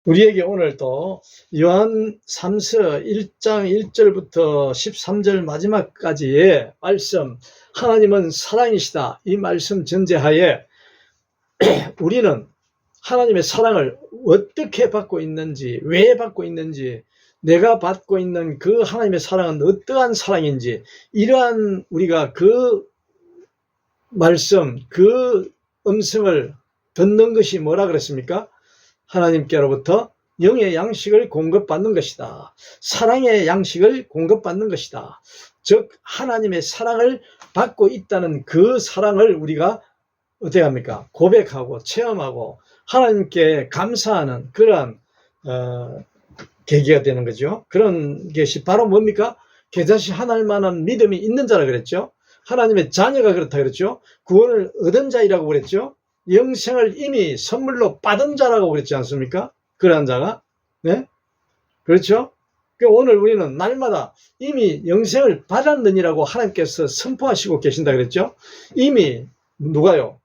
우리에게 오늘 또 요한 3서 1장 1절부터 13절 마지막까지의 말씀, 하나님은 사랑이시다, 이 말씀 전제하에 우리는 하나님의 사랑을 어떻게 받고 있는지, 왜 받고 있는지, 내가 받고 있는 그 하나님의 사랑은 어떠한 사랑인지, 이러한 우리가 그 말씀, 그 음성을 듣는 것이 뭐라 그랬습니까? 하나님께로부터 영의 양식을 공급받는 것이다. 사랑의 양식을 공급받는 것이다. 즉 하나님의 사랑을 받고 있다는 그 사랑을 우리가 어떻게 합니까? 고백하고 체험하고 하나님께 감사하는 그러한 계기가 되는 거죠. 그런 것이 바로 뭡니까? 겨자씨 하나만한 믿음이 있는 자라 그랬죠. 하나님의 자녀가 그렇다 그랬죠. 구원을 얻은 자이라고 그랬죠. 영생을 이미 선물로 받은 자라고 그랬지 않습니까? 그러한 자가. 네? 그렇죠? 오늘 우리는 날마다 이미 영생을 받았느니라고 하나님께서 선포하시고 계신다 그랬죠? 이미 누가요?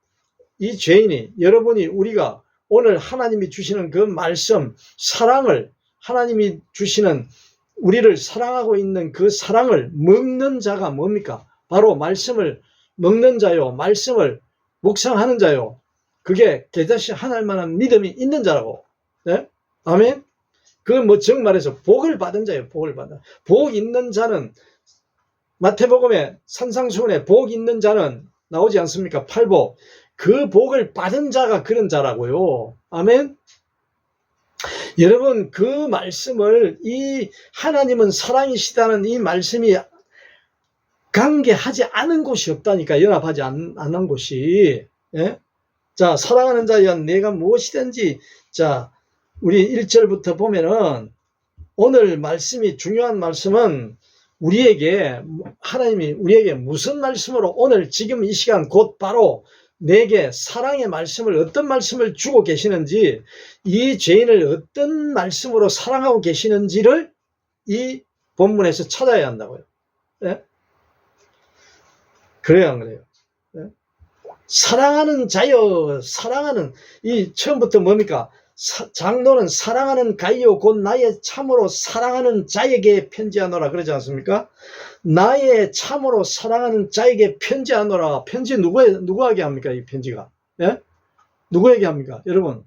이 죄인이, 여러분이, 우리가 오늘 하나님이 주시는 그 말씀, 사랑을, 하나님이 주시는 우리를 사랑하고 있는 그 사랑을 먹는 자가 뭡니까? 바로 말씀을 먹는 자요, 말씀을 묵상하는 자요. 그게 겨자씨 하나만한 믿음이 있는 자라고. 네? 아멘? 즉 말해서 복을 받은 자예요. 복을 받은. 복 있는 자는 마태복음에 산상수훈에 복 있는 자는 나오지 않습니까? 팔복. 그 복을 받은 자가 그런 자라고요. 아멘? 여러분, 그 말씀을, 이 하나님은 사랑이시다는 이 말씀이 관계하지 않은 곳이 없다니까. 연합하지 않은 곳이. 예? 자, 사랑하는 자여 내가 무엇이든지, 자, 우리 1절부터 보면은 오늘 말씀이, 중요한 말씀은 우리에게, 하나님이 우리에게 무슨 말씀으로 오늘 지금 이 시간 곧 바로 내게 사랑의 말씀을, 어떤 말씀을 주고 계시는지, 이 죄인을 어떤 말씀으로 사랑하고 계시는지를 이 본문에서 찾아야 한다고요. 예? 그래요, 안 그래요? 예? 사랑하는 자여, 사랑하는, 이 처음부터 뭡니까? 장로는 사랑하는 가이요 곧 나의 참으로 사랑하는 자에게 편지하노라 그러지 않습니까? 나의 참으로 사랑하는 자에게 편지하노라. 편지 누구에게 합니까? 이 편지가. 예? 누구에게 합니까? 여러분,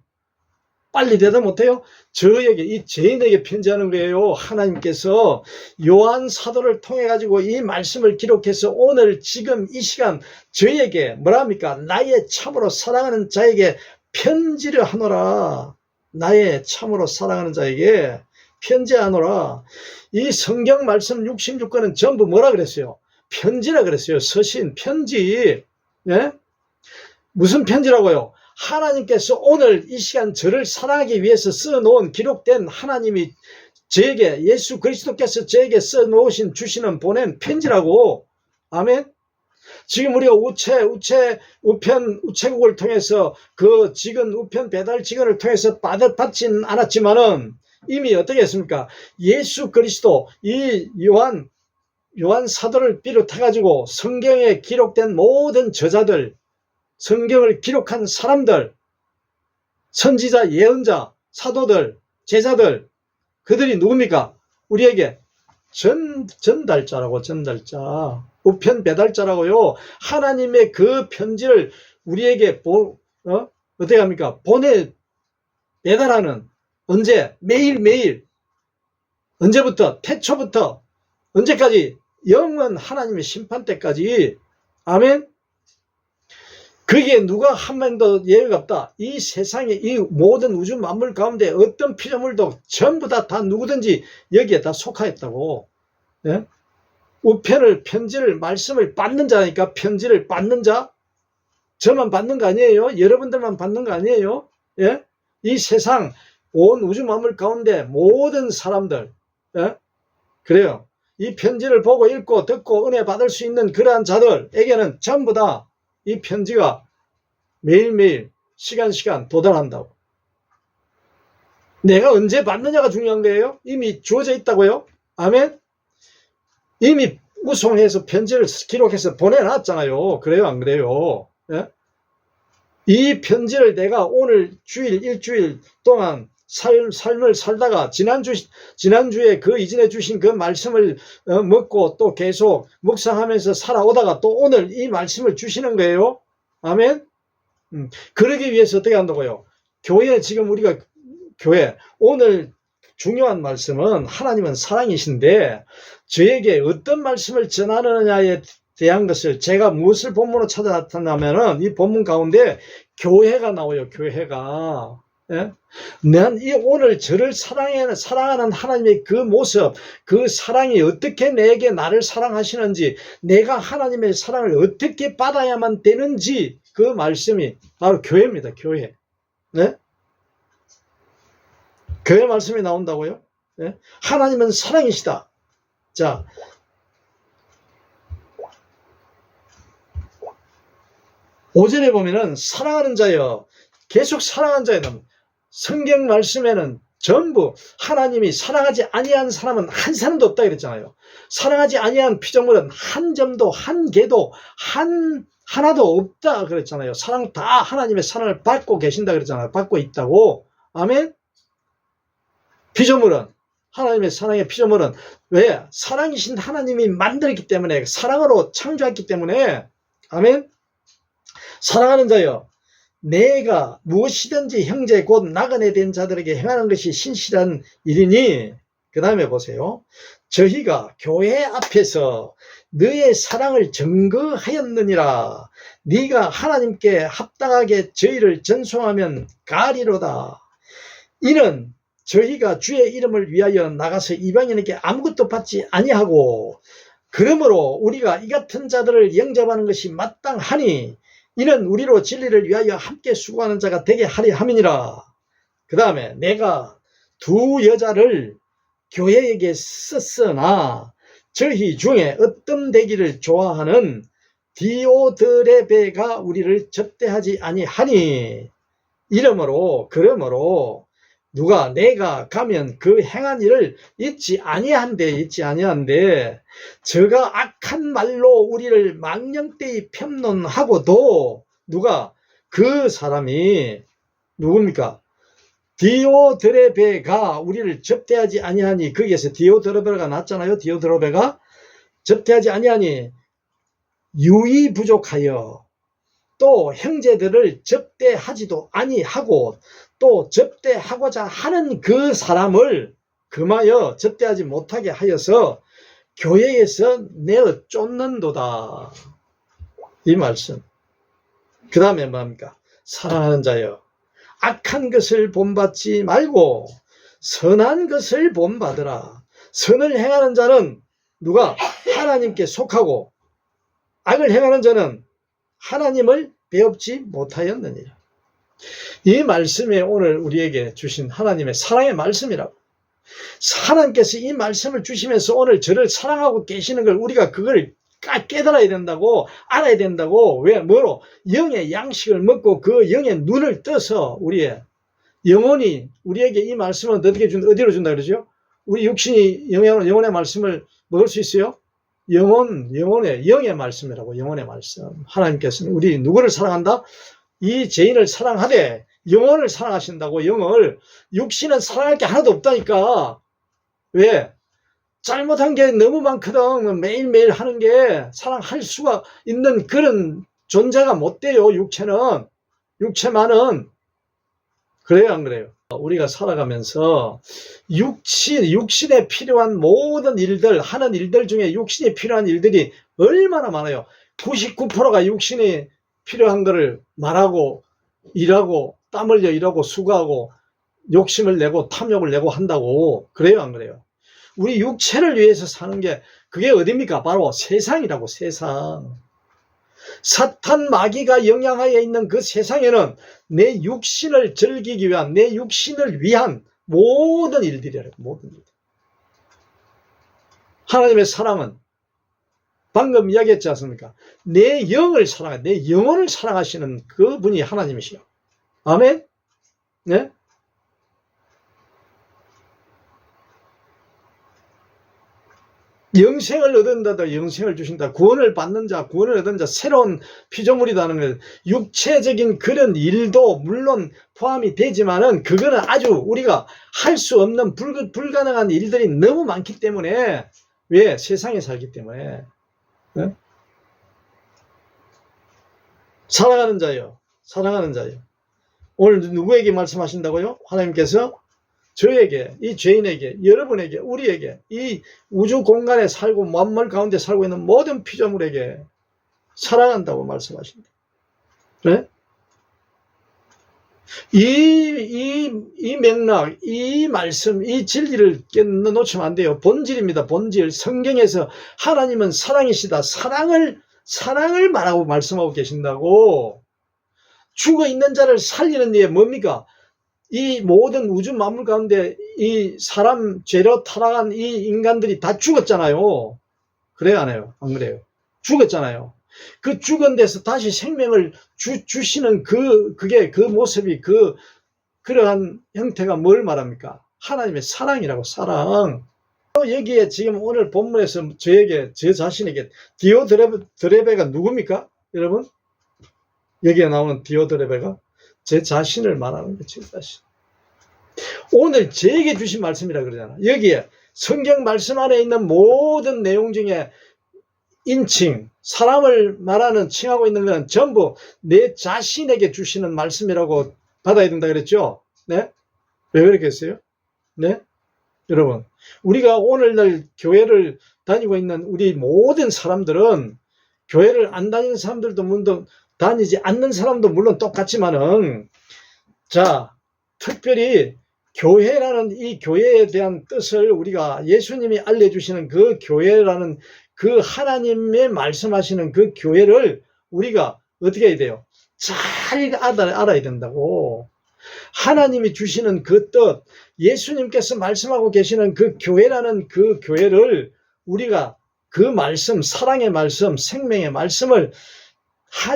빨리 대답 못해요? 저에게, 이 죄인에게 편지하는 거예요. 하나님께서 요한 사도를 통해 가지고 이 말씀을 기록해서 오늘 지금 이 시간 저에게 뭐라 합니까? 나의 참으로 사랑하는 자에게 편지를 하노라. 나의 참으로 사랑하는 자에게 편지하노라. 이 성경 말씀 66권은 전부 뭐라 그랬어요? 편지라 그랬어요. 서신, 편지. 예? 무슨 편지라고요? 하나님께서 오늘 이 시간 저를 사랑하기 위해서 써놓은, 기록된, 하나님이 저에게, 예수 그리스도께서 저에게 써놓으신, 주시는, 보낸 편지라고. 아멘? 지금 우리가 우체국을 통해서 그 직원, 우편 배달 직원을 통해서 받진 않았지만은 이미 어떻게 했습니까? 예수 그리스도, 이 요한 사도를 비롯해가지고 성경에 기록된 모든 저자들, 성경을 기록한 사람들, 선지자, 예언자, 사도들, 제자들, 그들이 누굽니까? 우리에게 전달자라고, 전달자. 우편 배달자라고요. 하나님의 그 편지를 우리에게 어떻게 합니까? 배달하는, 언제? 매일매일. 언제부터? 태초부터 언제까지? 영원 하나님의 심판 때까지. 아멘? 거기에 누가 한 명도 예외가 없다. 이 세상에, 이 모든 우주 만물 가운데 어떤 피조물도 전부 다 누구든지 여기에 다 속하였다고. 예? 우편을, 편지를, 말씀을 받는 자니까. 편지를 받는 자. 저만 받는 거 아니에요? 여러분들만 받는 거 아니에요? 예? 이 세상 온 우주 만물 가운데 모든 사람들, 예? 그래요. 이 편지를 보고 읽고 듣고 은혜 받을 수 있는 그러한 자들에게는 전부 다 이 편지가 매일매일 시간 도달한다고. 내가 언제 받느냐가 중요한 거예요. 이미 주어져 있다고요. 아멘. 이미 우송해서 편지를 기록해서 보내놨잖아요. 그래요, 안 그래요? 예? 이 편지를 내가 오늘 주일, 일주일 동안 삶을 살다가 지난주에 그 이전에 주신 그 말씀을 먹고 또 계속 묵상하면서 살아오다가 또 오늘 이 말씀을 주시는 거예요. 아멘. 그러기 위해서 어떻게 한다고요? 교회 지금 우리가 교회 오늘 중요한 말씀은 하나님은 사랑이신데 저에게 어떤 말씀을 전하느냐에 대한 것을 제가 무엇을 본문으로 찾아 나타나면은 이 본문 가운데 교회가 나와요. 교회가. 예? 난 오늘 저를 사랑하는 하나님의 그 모습, 그 사랑이 어떻게 내게 나를 사랑하시는지, 내가 하나님의 사랑을 어떻게 받아야만 되는지 그 말씀이 바로 교회입니다. 교회. 네? 교회 말씀이 나온다고요? 네? 하나님은 사랑이시다. 자, 오전에 보면은 사랑하는 자여, 계속 사랑하는 자여, 성경 말씀에는 전부 하나님이 사랑하지 아니한 사람은 한 사람도 없다 그랬잖아요. 사랑하지 아니한 피조물은 한 점도 한 개도 하나도 없다 그랬잖아요. 사랑 다 하나님의 사랑을 받고 계신다 그랬잖아요. 받고 있다고. 아멘. 피조물은 하나님의 사랑의 피조물은 왜? 사랑이신 하나님이 만들었기 때문에, 사랑으로 창조했기 때문에. 아멘. 사랑하는 자여, 내가 무엇이든지 형제 곧 나그네 된 자들에게 행하는 것이 신실한 일이니. 그 다음에 보세요. 저희가 교회 앞에서 너의 사랑을 증거하였느니라. 네가 하나님께 합당하게 저희를 전송하면 가리로다. 이는 저희가 주의 이름을 위하여 나가서 이방인에게 아무것도 받지 아니하고, 그러므로 우리가 이 같은 자들을 영접하는 것이 마땅하니 이는 우리로 진리를 위하여 함께 수고하는 자가 되게 하리 함이니라. 그 다음에 내가 두 여자를 교회에게 썼으나 저희 중에 어떤 되기를 좋아하는 디오드레베가 우리를 접대하지 아니하니. 그러므로 누가 내가 가면 그 행한 일을 잊지 아니한데 저가 악한 말로 우리를 망령되이 폄론하고도 누가 그 사람이 누굽니까? 디오드레베가 우리를 접대하지 아니하니. 거기에서 디오드레베가 났잖아요. 디오드레베가 접대하지 아니하니 유의 부족하여 또 형제들을 접대하지도 아니하고 또 접대하고자 하는 그 사람을 금하여 접대하지 못하게 하여서 교회에서 내어 쫓는도다. 이 말씀. 그 다음에 뭡니까? 사랑하는 자여, 악한 것을 본받지 말고 선한 것을 본받으라. 선을 행하는 자는 누가? 하나님께 속하고, 악을 행하는 자는 하나님을 배웁지 못하였느니라. 이 말씀이 오늘 우리에게 주신 하나님의 사랑의 말씀이라고. 하나님께서 이 말씀을 주시면서 오늘 저를 사랑하고 계시는 걸 우리가 그걸 깨달아야 된다고, 알아야 된다고. 왜? 뭐로? 영의 양식을 먹고 그 영의 눈을 떠서 우리의 영혼이 우리에게 이 말씀을 어디로 준다 그러죠? 우리 육신이 영혼의 말씀을 먹을 수 있어요? 영의 말씀이라고. 영혼의 말씀. 하나님께서는 우리 누구를 사랑한다? 이 죄인을 사랑하되 영혼을 사랑하신다고. 영을. 육신은 사랑할 게 하나도 없다니까. 왜? 잘못한 게 너무 많거든. 매일매일 하는 게 사랑할 수가 있는 그런 존재가 못 돼요. 육체만은. 그래요, 안 그래요? 우리가 살아가면서 육신에 필요한 모든 일들, 하는 일들 중에 육신에 필요한 일들이 얼마나 많아요. 99%가 육신이 필요한 거를 말하고, 일하고, 땀 흘려 일하고, 수고하고, 욕심을 내고, 탐욕을 내고 한다고. 그래요, 안 그래요? 우리 육체를 위해서 사는 게 그게 어딥니까? 바로 세상이라고. 세상. 사탄 마귀가 영향하에 있는 그 세상에는 내 육신을 즐기기 위한, 내 육신을 위한 모든 일들이라고. 모든 일들. 하나님의 사랑은 방금 이야기했지 않습니까? 내 영을 사랑해, 내 영혼을 사랑하시는 그 분이 하나님이시요. 아멘? 네? 영생을 얻은 자도 영생을 주신다. 구원을 받는 자, 구원을 얻은 자, 새로운 피조물이라는 것. 육체적인 그런 일도 물론 포함이 되지만은 그거는 아주 우리가 할 수 없는 불가능한 일들이 너무 많기 때문에, 왜? 세상에 살기 때문에. 네? 사랑하는 자요. 사랑하는 자요. 오늘 누구에게 말씀하신다고요? 하나님께서 저에게, 이 죄인에게, 여러분에게, 우리에게, 이 우주 공간에 살고 만물 가운데 살고 있는 모든 피조물에게 사랑한다고 말씀하신다. 네? 이 맥락, 이 말씀, 이 진리를 놓치면 안 돼요. 본질입니다. 본질. 성경에서 하나님은 사랑이시다. 사랑을 말하고 말씀하고 계신다고. 죽어 있는 자를 살리는 게 뭡니까? 이 모든 우주 만물 가운데 이 사람 죄로 타락한 이 인간들이 다 죽었잖아요. 그래요, 안 해요? 안 그래요? 죽었잖아요. 그 죽은 데서 다시 생명을 주시는 그게 그 모습이 그러한 형태가 뭘 말합니까? 하나님의 사랑이라고, 사랑. 여기에 지금 오늘 본문에서 저 자신에게 디오드레베가 누굽니까? 여러분? 여기에 나오는 디오드레베가 제 자신을 말하는 거예요. 제 자신. 오늘 저에게 주신 말씀이라 그러잖아. 여기에 성경 말씀 안에 있는 모든 내용 중에 인칭, 사람을 말하는, 칭하고 있는 건 전부 내 자신에게 주시는 말씀이라고 받아야 된다 그랬죠? 네? 왜 그렇게 했어요? 네? 여러분, 우리가 오늘날 교회를 다니고 있는 우리 모든 사람들은, 교회를 안 다니는 사람들도 물론, 다니지 않는 사람도 물론 똑같지만은, 자, 특별히 교회라는 이 교회에 대한 뜻을 우리가 예수님이 알려주시는 그 교회라는 그 하나님의 말씀하시는 그 교회를 우리가 어떻게 해야 돼요? 잘 알아야 된다고. 하나님이 주시는 그 뜻, 예수님께서 말씀하고 계시는 그 교회라는 그 교회를 우리가 그 말씀, 사랑의 말씀, 생명의 말씀을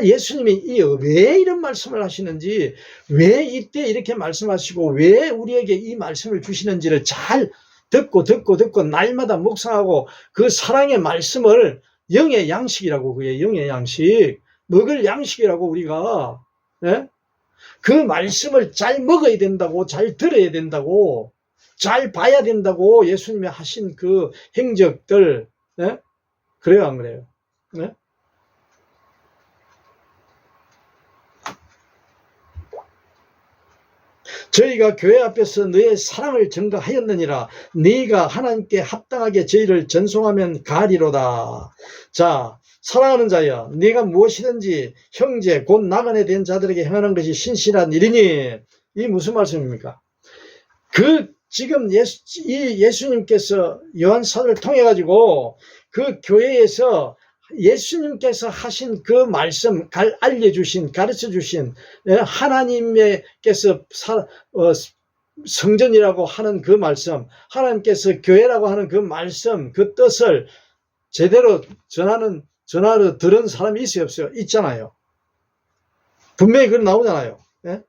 예수님이 왜 이런 말씀을 하시는지, 왜 이때 이렇게 말씀하시고 왜 우리에게 이 말씀을 주시는지를 잘 듣고 날마다 묵상하고 그 사랑의 말씀을 영의 양식이라고, 그게 영의 양식, 먹을 양식이라고 우리가, 예? 그 말씀을 잘 먹어야 된다고, 잘 들어야 된다고, 잘 봐야 된다고 예수님이 하신 그 행적들, 예? 그래요, 안 그래요? 예? 저희가 교회 앞에서 너의 사랑을 증거하였느니라. 네가 하나님께 합당하게 저희를 전송하면 가리로다. 자, 사랑하는 자여, 네가 무엇이든지 형제 곧 나그네 된 자들에게 행하는 것이 신실한 일이니. 이 무슨 말씀입니까? 지금 예수님께서 요한사도를 통해 가지고 그 교회에서 예수님께서 하신 그 말씀, 알려주신, 가르쳐주신, 하나님께서 성전이라고 하는 그 말씀, 하나님께서 교회라고 하는 그 말씀, 그 뜻을 제대로 전하러 들은 사람이 있어요, 없어요? 있잖아요. 분명히 그런 나오잖아요. 예?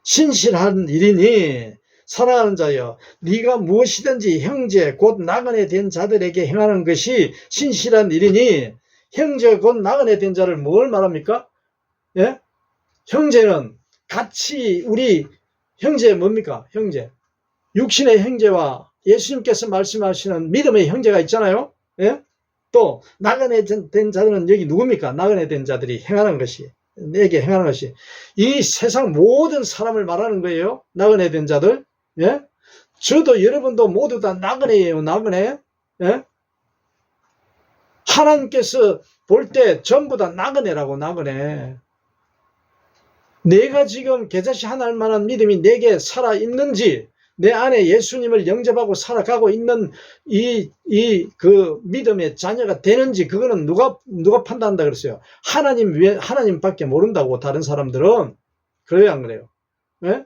신실한 일이니 사랑하는 자여, 네가 무엇이든지 형제 곧 나그네 된 자들에게 행하는 것이 신실한 일이니. 형제 곧 나그네 된 자를 뭘 말합니까? 예? 형제는 같이, 우리 형제 뭡니까? 형제, 육신의 형제와 예수님께서 말씀하시는 믿음의 형제가 있잖아요. 예? 또 나그네 된 자들은 여기 누굽니까? 나그네 된 자들이 행하는 것이, 내게 행하는 것이, 이 세상 모든 사람을 말하는 거예요. 나그네 된 자들. 예? 저도 여러분도 모두 다 나그네예요. 나그네. 예? 하나님께서 볼 때 전부 다 나그네라고. 나그네. 내가 지금 겨자씨 하나 할 만한 믿음이 내게 살아있는지, 내 안에 예수님을 영접하고 살아가고 있는 그 믿음의 자녀가 되는지, 그거는 누가 판단한다 그랬어요? 하나님밖에 모른다고, 다른 사람들은. 그래요, 안 그래요? 예?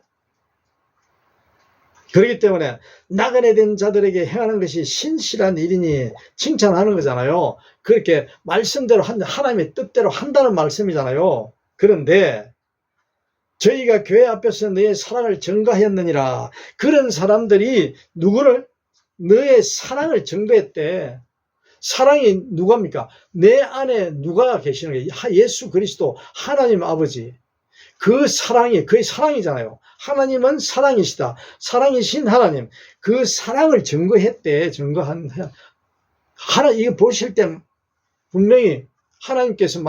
그렇기 때문에 나그네 된 자들에게 행하는 것이 신실한 일이니 칭찬하는 거잖아요. 그렇게 말씀대로 하나님의 뜻대로 한다는 말씀이잖아요. 그런데 저희가 교회 앞에서 너의 사랑을 증거하였느니라. 그런 사람들이 누구를? 너의 사랑을 증거했대. 사랑이 누굽니까? 내 안에 누가 계시는 거예요? 예수 그리스도 하나님 아버지. 그 사랑이 그의 사랑이잖아요. 하나님은 사랑이시다. 사랑이신 하나님. 그 사랑을 증거했대. 이거 보실 때 분명히 하나님께서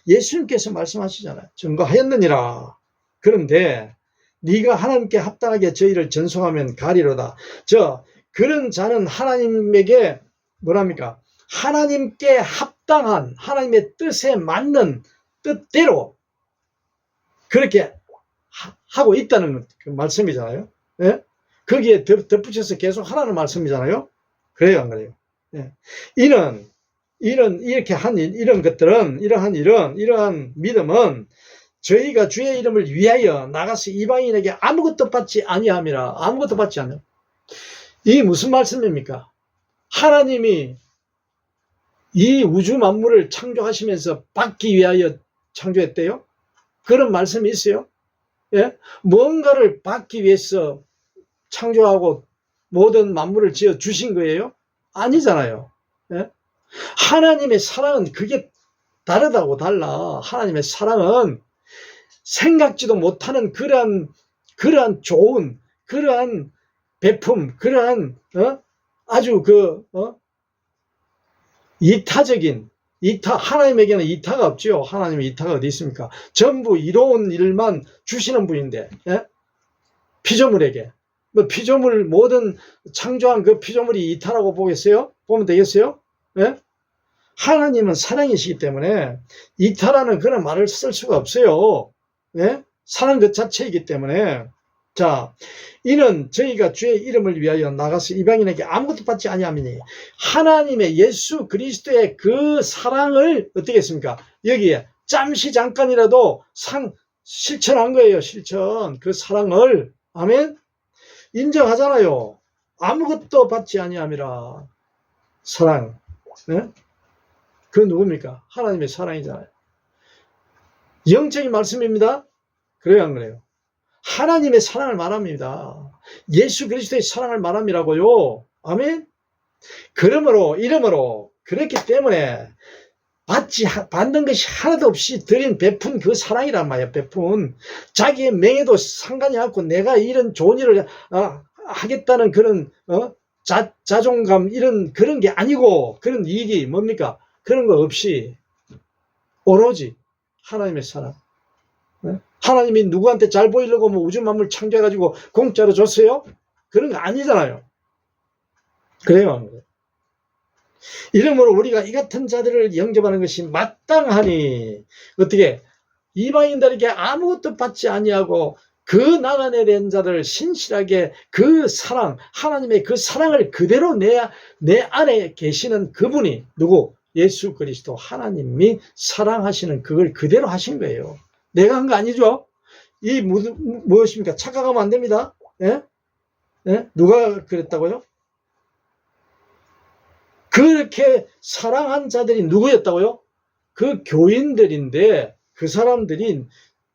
예수님께서 말씀하시잖아요. 증거하였느니라. 그런데 네가 하나님께 합당하게 저희를 전송하면 가리로다. 그런 자는 하나님에게 뭐랍니까? 하나님께 합당한 하나님의 뜻에 맞는 뜻대로 그렇게 하고 있다는 그 말씀이잖아요. 예? 거기에 덧붙여서 계속 하라는 말씀이잖아요. 그래요, 안 그래요? 예. 이러한 이러한 믿음은 저희가 주의 이름을 위하여 나가서 이방인에게 아무것도 받지 아니함이라. 아무것도 받지 않아요. 이게 무슨 말씀입니까? 하나님이 이 우주 만물을 창조하시면서 받기 위하여 창조했대요? 그런 말씀이 있어요? 예? 뭔가를 받기 위해서 창조하고 모든 만물을 지어 주신 거예요? 아니잖아요. 예? 하나님의 사랑은 그게 다르다고 달라. 하나님의 사랑은 생각지도 못하는 그러한 좋은, 그러한 배품, 그러한, 아주 하나님에게는 이타가 없죠. 하나님의 이타가 어디 있습니까? 전부 이로운 일만 주시는 분인데, 예? 피조물에게. 피조물, 모든 창조한 그 피조물이 이타라고 보면 되겠어요? 예? 하나님은 사랑이시기 때문에 이타라는 그런 말을 쓸 수가 없어요. 예? 사랑 그 자체이기 때문에. 자, 이는 저희가 주의 이름을 위하여 나가서 이방인에게 아무것도 받지 아니하미니 하나님의 예수 그리스도의 그 사랑을 어떻게 했습니까? 여기에 잠깐이라도 실천한 거예요. 실천. 그 사랑을. 아멘. 인정하잖아요. 아무것도 받지 아니함이라. 사랑. 네? 그 누굽니까? 하나님의 사랑이잖아요. 영적인 말씀입니다. 그래요, 안 그래요? 하나님의 사랑을 말합니다. 예수 그리스도의 사랑을 말함이라고요. 아멘? 이러므로, 그렇기 때문에 받는 것이 하나도 없이 드린 베푼 그 사랑이란 말이야, 베푼. 자기의 명예도 상관이 않고 내가 이런 좋은 일을 하겠다는 그런, 자존감, 그런 게 아니고, 그런 이익이 뭡니까? 그런 거 없이, 오로지 하나님의 사랑. 하나님이 누구한테 잘 보이려고 우주 만물 창조해가지고 공짜로 줬어요? 그런 거 아니잖아요. 그래요. 이러므로 우리가 이 같은 자들을 영접하는 것이 마땅하니 어떻게 이방인들에게 아무것도 받지 아니하고 그 나간에 된 자들을 신실하게 그 사랑, 하나님의 그 사랑을 그대로 내 안에 계시는 그분이 누구? 예수 그리스도 하나님이 사랑하시는 그걸 그대로 하신 거예요. 내가 한 거 아니죠? 무엇입니까? 착각하면 안 됩니다. 예? 예? 누가 그랬다고요? 그렇게 사랑한 자들이 누구였다고요? 그 교인들인데 그 사람들이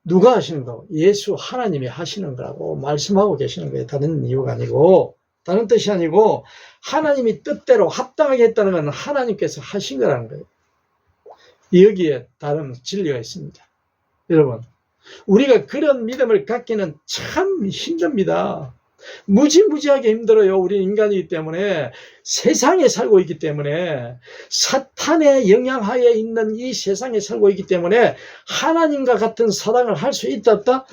누가 하시는 거고? 예수 하나님이 하시는 거라고 말씀하고 계시는 거예요. 다른 이유가 아니고, 다른 뜻이 아니고 하나님이 뜻대로 합당하게 했다는 건 하나님께서 하신 거라는 거예요. 여기에 다른 진리가 있습니다. 여러분, 우리가 그런 믿음을 갖기는 참 힘듭니다. 무지무지하게 힘들어요. 우리 인간이기 때문에, 세상에 살고 있기 때문에, 사탄의 영향하에 있는 이 세상에 살고 있기 때문에 하나님과 같은 사랑을 할 수 있다 없다?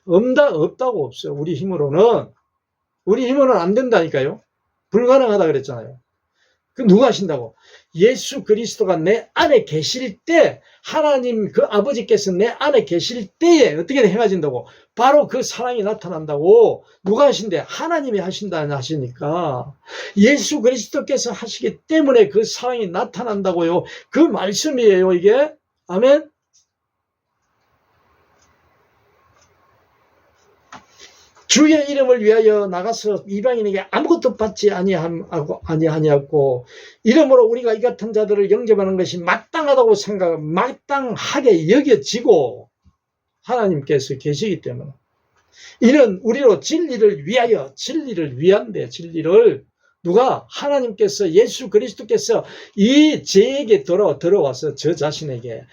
없다고 없어요. 우리 힘으로는 안 된다니까요. 불가능하다 그랬잖아요. 그 누가 하신다고? 예수 그리스도가 내 안에 계실 때, 하나님 그 아버지께서 내 안에 계실 때에 어떻게 행해진다고? 바로 그 사랑이 나타난다고. 누가 하신대? 하나님이 하시니까. 예수 그리스도께서 하시기 때문에 그 사랑이 나타난다고요. 그 말씀이에요, 이게. 아멘? 주의 이름을 위하여 나가서 이방인에게 아무것도 받지 아니하냐고. 이러므로 우리가 이 같은 자들을 영접하는 것이 마땅하다고 마땅하게 여겨지고 하나님께서 계시기 때문에 이는 우리로 진리를 위한데 진리를 누가? 하나님께서, 예수 그리스도께서 이 제에게 들어와서, 제 자신에게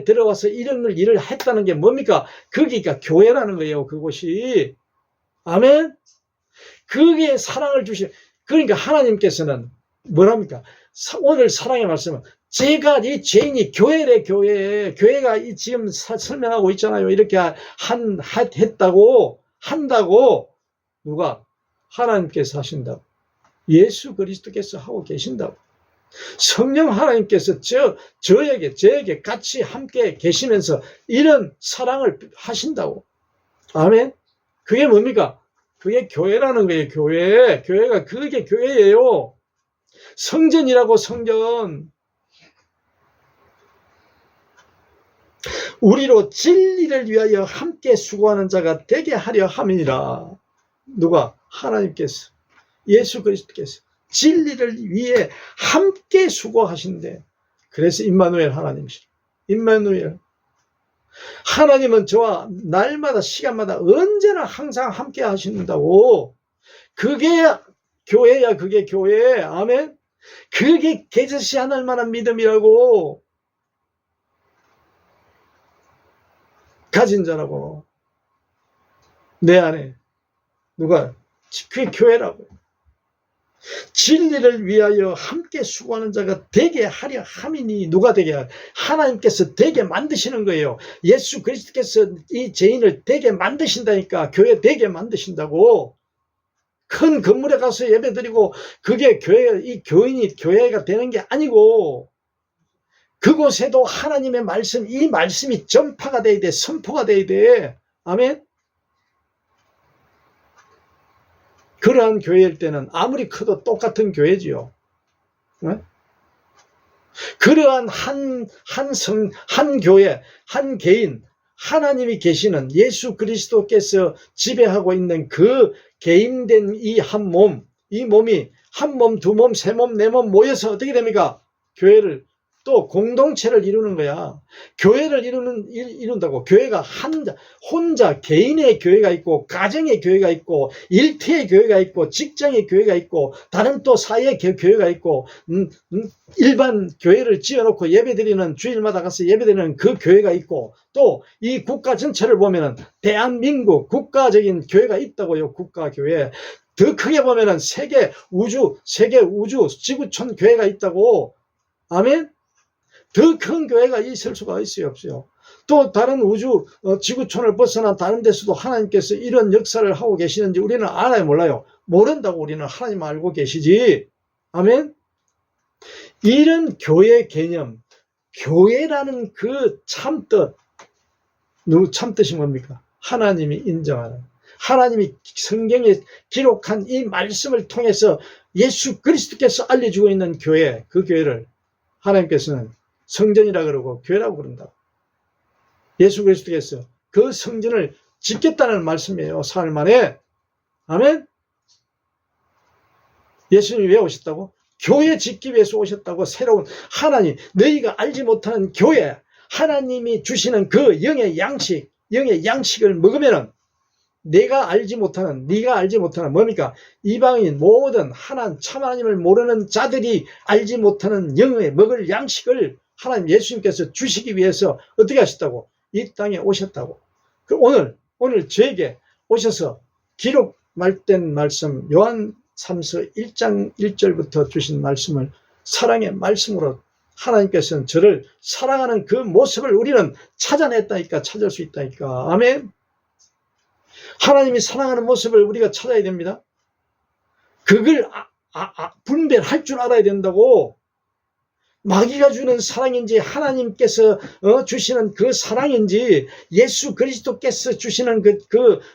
들어와서 이런 일을 했다는 게 뭡니까? 거기가 교회라는 거예요, 그곳이. 아멘? 그게 사랑을 그러니까 하나님께서는 뭐랍니까? 오늘 사랑의 말씀은, 제가 이 죄인이 교회래, 교회가 지금 설명하고 있잖아요. 이렇게 한다고, 누가? 하나님께서 하신다고. 예수 그리스도께서 하고 계신다고. 성령 하나님께서 저에게 같이 함께 계시면서 이런 사랑을 하신다고. 아멘? 그게 뭡니까? 그게 교회라는 거예요, 교회. 그게 교회예요. 성전이라고, 성전. 우리로 진리를 위하여 함께 수고하는 자가 되게 하려 함이니라. 누가? 하나님께서, 예수 그리스도께서 진리를 위해 함께 수고하신대. 그래서 임마누엘 하나님이시라. 임마누엘. 하나님은 저와 날마다, 시간마다 언제나 항상 함께 하신다고. 그게 교회야, 그게 교회. 아멘? 그게 개저시 않을 만한 믿음이라고. 가진 자라고. 내 안에. 누가? 그게 교회라고. 진리를 위하여 함께 수고하는 자가 되게 하려 함이니. 누가 되게 하려? 하나님께서 되게 만드시는 거예요. 예수 그리스도께서 이 죄인을 되게 만드신다니까. 교회 되게 만드신다고. 큰 건물에 가서 예배드리고 그게 이 교인이 교회가 되는 게 아니고, 그곳에도 하나님의 말씀, 이 말씀이 전파가 돼야 돼. 선포가 돼야 돼. 아멘? 그러한 교회일 때는 아무리 커도 똑같은 교회지요. 네? 그러한 한 교회, 한 개인, 하나님이 계시는 예수 그리스도께서 지배하고 있는 그 개인된 이 한 몸, 이 몸이 한 몸, 두 몸, 세 몸, 네 몸 모여서 어떻게 됩니까? 교회를, 또 공동체를 이루는 거야. 교회를 이룬다고. 교회가 혼자 개인의 교회가 있고, 가정의 교회가 있고, 일터의 교회가 있고, 직장의 교회가 있고, 다른 또 사회의 교회가 있고, 일반 교회를 지어놓고 예배드리는, 주일마다 가서 예배드리는 그 교회가 있고, 또 이 국가 전체를 보면은 대한민국 국가적인 교회가 있다고요. 국가교회. 더 크게 보면은 세계 우주 지구촌 교회가 있다고. 아멘? 더 큰 교회가 있을 수가 있어요, 없어요? 또 다른 지구촌을 벗어난 다른 데서도 하나님께서 이런 역사를 하고 계시는지 우리는 알아요, 몰라요? 모른다고. 우리는 하나님 알고 계시지. 아멘? 이런 교회 개념, 교회라는 그 참뜻, 참뜻이 뭡니까? 하나님이 인정하는, 하나님이 성경에 기록한 이 말씀을 통해서 예수 그리스도께서 알려주고 있는 교회, 그 교회를 하나님께서는 성전이라 그러고 교회라고 그런다. 예수 그리스도께서 그 성전을 짓겠다는 말씀이에요. 사흘 만에. 아멘? 예수님이 왜 오셨다고? 교회 짓기 위해서 오셨다고. 새로운 하나님, 너희가 알지 못하는 교회, 하나님이 주시는 그 영의 양식을 먹으면은 네가 알지 못하는 뭡니까? 이방인 모든 참 하나님을 모르는 자들이 알지 못하는 영의 먹을 양식을 하나님 예수님께서 주시기 위해서 어떻게 하셨다고? 이 땅에 오셨다고. 오늘 저에게 오셔서 기록된 말씀, 요한 3서 1장 1절부터 주신 말씀을 사랑의 말씀으로 하나님께서는 저를 사랑하는 그 모습을 우리는 찾아냈다니까, 찾을 수 있다니까. 아멘. 하나님이 사랑하는 모습을 우리가 찾아야 됩니다. 그걸 분별할 줄 알아야 된다고. 마귀가 주는 사랑인지, 하나님께서 주시는 그 사랑인지, 예수 그리스도께서 주시는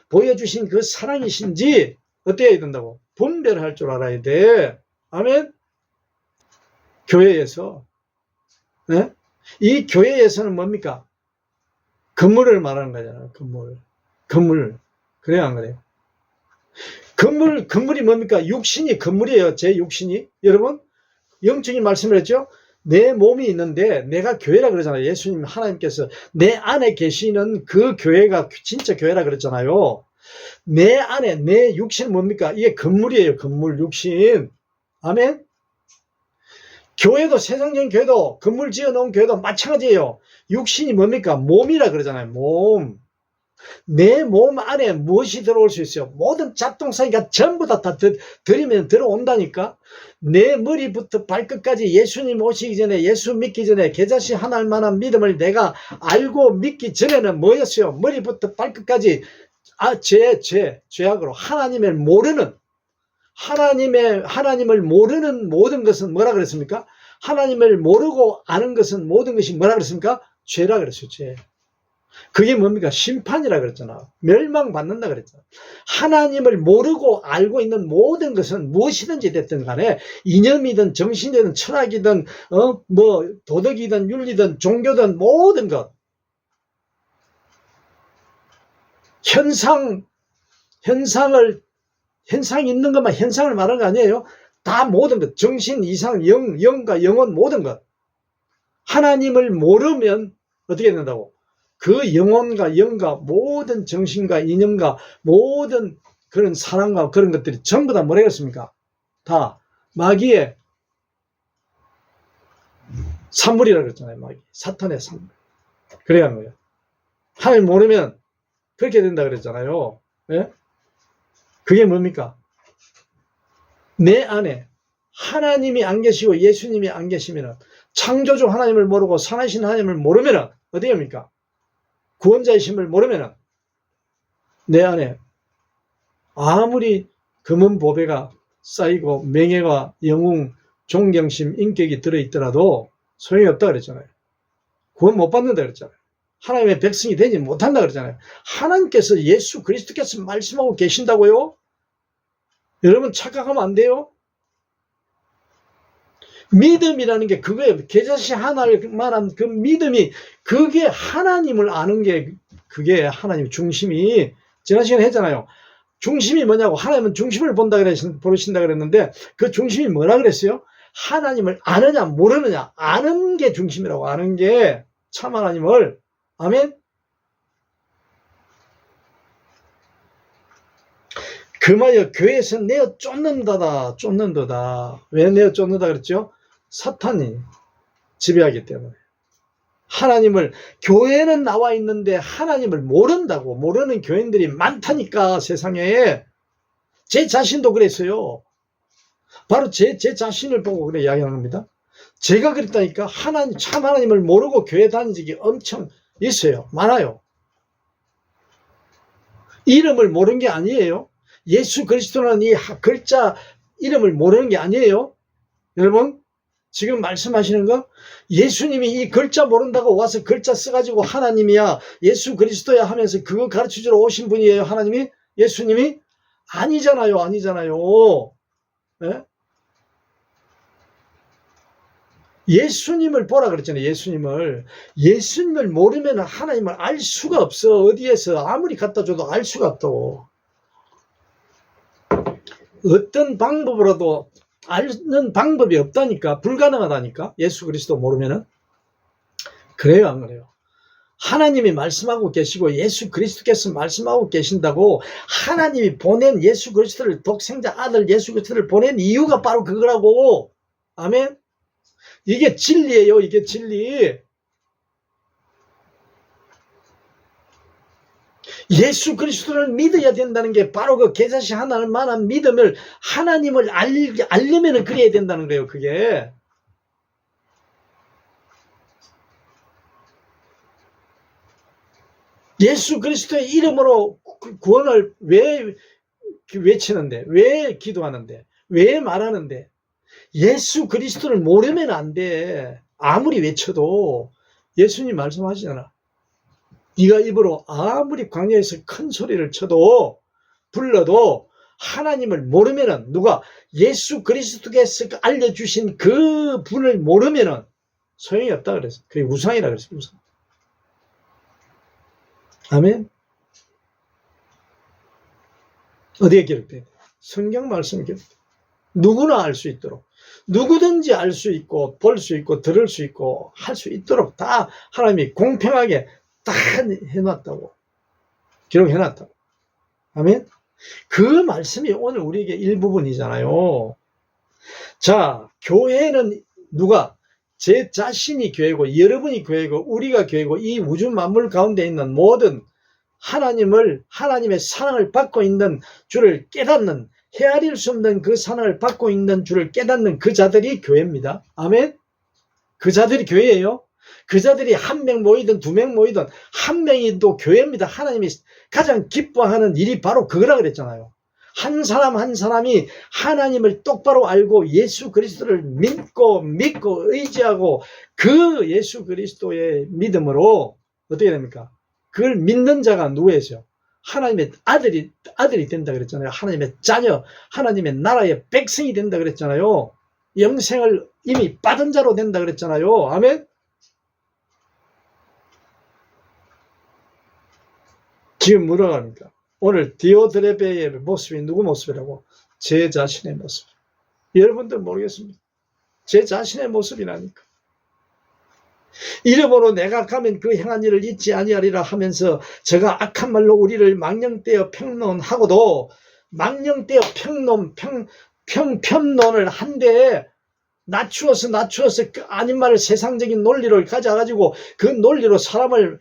보여주신 그 사랑이신지 어떻게 해야 된다고? 분별할 줄 알아야 돼. 아멘. 교회에서, 네? 이 교회에서는 뭡니까? 건물을 말하는 거잖아요. 건물. 그래요, 안 그래요? 건물이 뭡니까? 육신이 건물이에요. 제 육신이. 여러분, 영적인 말씀을 했죠? 내 몸이 있는데, 내가 교회라 그러잖아요. 예수님, 하나님께서 내 안에 계시는 그 교회가 진짜 교회라 그랬잖아요. 내 안에 내 육신은 뭡니까? 이게 건물이에요. 건물, 육신. 아멘. 교회도, 세상적인 교회도, 건물 지어놓은 교회도 마찬가지예요. 육신이 뭡니까? 몸이라 그러잖아요. 몸. 내 몸 안에 무엇이 들어올 수 있어요? 모든 잡동사니까 전부 다 들이면 들어온다니까. 내 머리부터 발끝까지 예수님 오시기 전에, 예수 믿기 전에 계자시 하나님 만한 믿음을 내가 알고 믿기 전에는 뭐였어요? 머리부터 발끝까지 죄악으로 하나님을 모르는, 하나님을 모르는 모든 것은 뭐라 그랬습니까? 하나님을 모르고 아는 것은 모든 것이 뭐라 그랬습니까? 죄라 그랬어요. 죄. 그게 뭡니까? 심판이라 그랬잖아. 멸망받는다 그랬잖아. 하나님을 모르고 알고 있는 모든 것은 무엇이든지 됐든 간에, 이념이든 정신이든 철학이든 뭐 도덕이든 윤리든 종교든 모든 것, 현상이 있는 것만 현상을 말하는 거 아니에요. 다 모든 것, 정신, 이상, 영과 영혼 모든 것. 하나님을 모르면 어떻게 된다고? 그 영혼과 영과 모든 정신과 이념과 모든 그런 사랑과 그런 것들이 전부 다 뭐라 했습니까? 다 마귀의 산물이라고 그랬잖아요. 마귀. 사탄의 산물. 그래야 하는 거예요. 하나님 모르면 그렇게 된다 그랬잖아요. 예? 그게 뭡니까? 내 안에 하나님이 안 계시고 예수님이 안 계시면, 창조주 하나님을 모르고 살아계신 하나님을 모르면 어떻게 합니까? 구원자이심을 모르면 내 안에 아무리 금은 보배가 쌓이고 명예와 영웅, 존경심, 인격이 들어있더라도 소용이 없다 그랬잖아요. 구원 못 받는다 그랬잖아요. 하나님의 백성이 되지 못한다 그랬잖아요. 하나님께서, 예수 그리스도께서 말씀하고 계신다고요? 여러분 착각하면 안 돼요. 믿음이라는 게 그거예요. 계자시 하나님만한 그 믿음이, 그게 하나님을 아는 게, 그게 하나님 중심이, 지난 시간에 했잖아요. 중심이 뭐냐고. 하나님은 중심을 보신다 그랬는데, 그 중심이 뭐라 그랬어요? 하나님을 아느냐 모르느냐, 아는 게 중심이라고. 아는 게 참 하나님을. 아멘. 그 말이요. 교회에서 내어 쫓는다다. 왜 내어 쫓는다 그랬죠? 사탄이 지배하기 때문에. 하나님을, 교회는 나와 있는데 하나님을 모른다고. 모르는 교인들이 많다니까, 세상에. 제 자신도 그랬어요. 바로 제 자신을 보고 그래 이야기하는 겁니다. 제가 그랬다니까. 참 하나님을 모르고 교회 다닌 적이 엄청 있어요. 많아요. 이름을 모르는 게 아니에요. 예수 그리스도라는 이 글자 이름을 모르는 게 아니에요. 여러분, 지금 말씀하시는 거, 예수님이 이 글자 모른다고 와서 글자 써가지고 하나님이야, 예수 그리스도야 하면서 그거 가르쳐주러 오신 분이에요. 하나님이, 예수님이? 아니잖아요. 네? 예수님을 보라 그랬잖아요. 예수님을 모르면 하나님을 알 수가 없어. 어디에서 아무리 갖다 줘도 알 수가 없다고. 어떤 방법으로도 아는 방법이 없다니까. 불가능하다니까. 예수 그리스도 모르면은. 그래요, 안 그래요? 하나님이 말씀하고 계시고 예수 그리스도께서 말씀하고 계신다고, 하나님이 보낸 예수 그리스도를, 독생자 아들 예수 그리스도를 보낸 이유가 바로 그거라고. 아멘. 이게 진리예요. 이게 진리. 예수 그리스도를 믿어야 된다는 게 바로 그 계자시 하나님만한 믿음을, 하나님을 알려면 그래야 된다는 거예요. 그게. 예수 그리스도의 이름으로 구원을 왜 외치는데, 왜 기도하는데, 왜 말하는데, 예수 그리스도를 모르면 안 돼. 아무리 외쳐도. 예수님 말씀하시잖아. 네가 입으로 아무리 광야에서 큰 소리를 쳐도, 불러도 하나님을 모르면은, 누가 예수 그리스도께서 알려주신 그 분을 모르면은 소용이 없다 그랬어. 그게 우상이라 그랬어. 우상. 아멘. 어디에 기록돼? 성경 말씀에 기록돼. 누구나 알 수 있도록, 누구든지 알 수 있고 볼 수 있고 들을 수 있고 할 수 있도록 다 하나님이 공평하게 다 해놨다고, 기록해놨다고. 아멘. 그 말씀이 오늘 우리에게 일부분이잖아요. 자, 교회는 누가? 제 자신이 교회고, 여러분이 교회고, 우리가 교회고, 이 우주 만물 가운데 있는 모든 하나님의 사랑을 받고 있는 줄을 깨닫는, 헤아릴 수 없는 그 사랑을 받고 있는 줄을 깨닫는 그 자들이 교회입니다. 아멘. 그 자들이 교회예요. 그 자들이 한 명 모이든 두 명 모이든 한 명이 또 교회입니다. 하나님이 가장 기뻐하는 일이 바로 그거라 그랬잖아요. 한 사람 한 사람이 하나님을 똑바로 알고 예수 그리스도를 믿고 의지하고 그 예수 그리스도의 믿음으로 어떻게 됩니까? 그걸 믿는 자가 누구예요? 하나님의 아들이 된다 그랬잖아요. 하나님의 자녀, 하나님의 나라의 백성이 된다 그랬잖아요. 영생을 이미 받은 자로 된다 그랬잖아요. 아멘. 지금 뭐라고 합니까? 오늘 디오드레베의 모습이 누구 모습이라고? 제 자신의 모습. 여러분들 모르겠습니다. 제 자신의 모습이라니까. 이름으로 내가 가면 그 행한 일을 잊지 아니하리라 하면서 저가 악한 말로 우리를 망령되어 평론하고도 망령되어 편론을 한데 낮추어서 그 아닌 말을 세상적인 논리를 가져가지고 그 논리로 사람을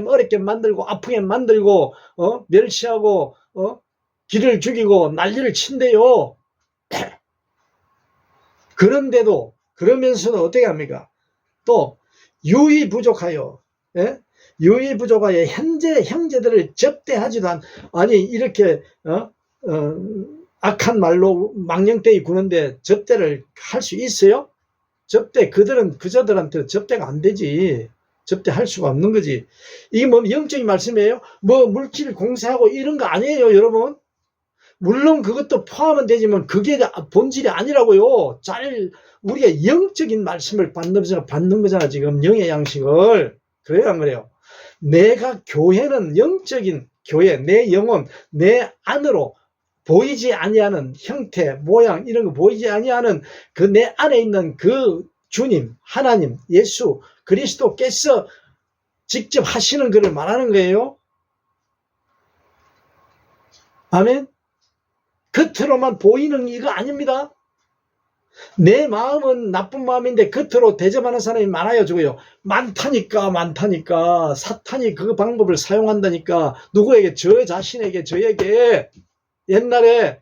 어렵게 만들고 아프게 만들고 멸시하고 길을 죽이고 난리를 친대요. 그런데도 그러면서도 어떻게 합니까? 또 유의부족하여 현재 형제들을 접대하지도 아니 이렇게 악한 말로 망령되이 구는데 접대를 할 수 있어요? 그저들한테 접대가 안 되지. 접대할 수가 없는 거지. 이게 뭐 영적인 말씀이에요? 뭐 물질 공세하고 이런 거 아니에요, 여러분. 물론 그것도 포함은 되지만 그게 본질이 아니라고요. 우리가 영적인 말씀을 받는 거잖아, 지금 영의 양식을. 그래요, 안 그래요? 내가 교회는 영적인 교회, 내 영혼, 내 안으로 보이지 아니하는 형태, 모양 이런 거 보이지 아니하는 그 내 안에 있는 그 주님, 하나님, 예수 그리스도께서 직접 하시는 것을 말하는 거예요. 아멘. 겉으로만 보이는 이거 아닙니다. 내 마음은 나쁜 마음인데 겉으로 대접하는 사람이 많아요. 저거요. 많다니까 사탄이 그 방법을 사용한다니까. 누구에게? 저 자신에게, 저에게. 옛날에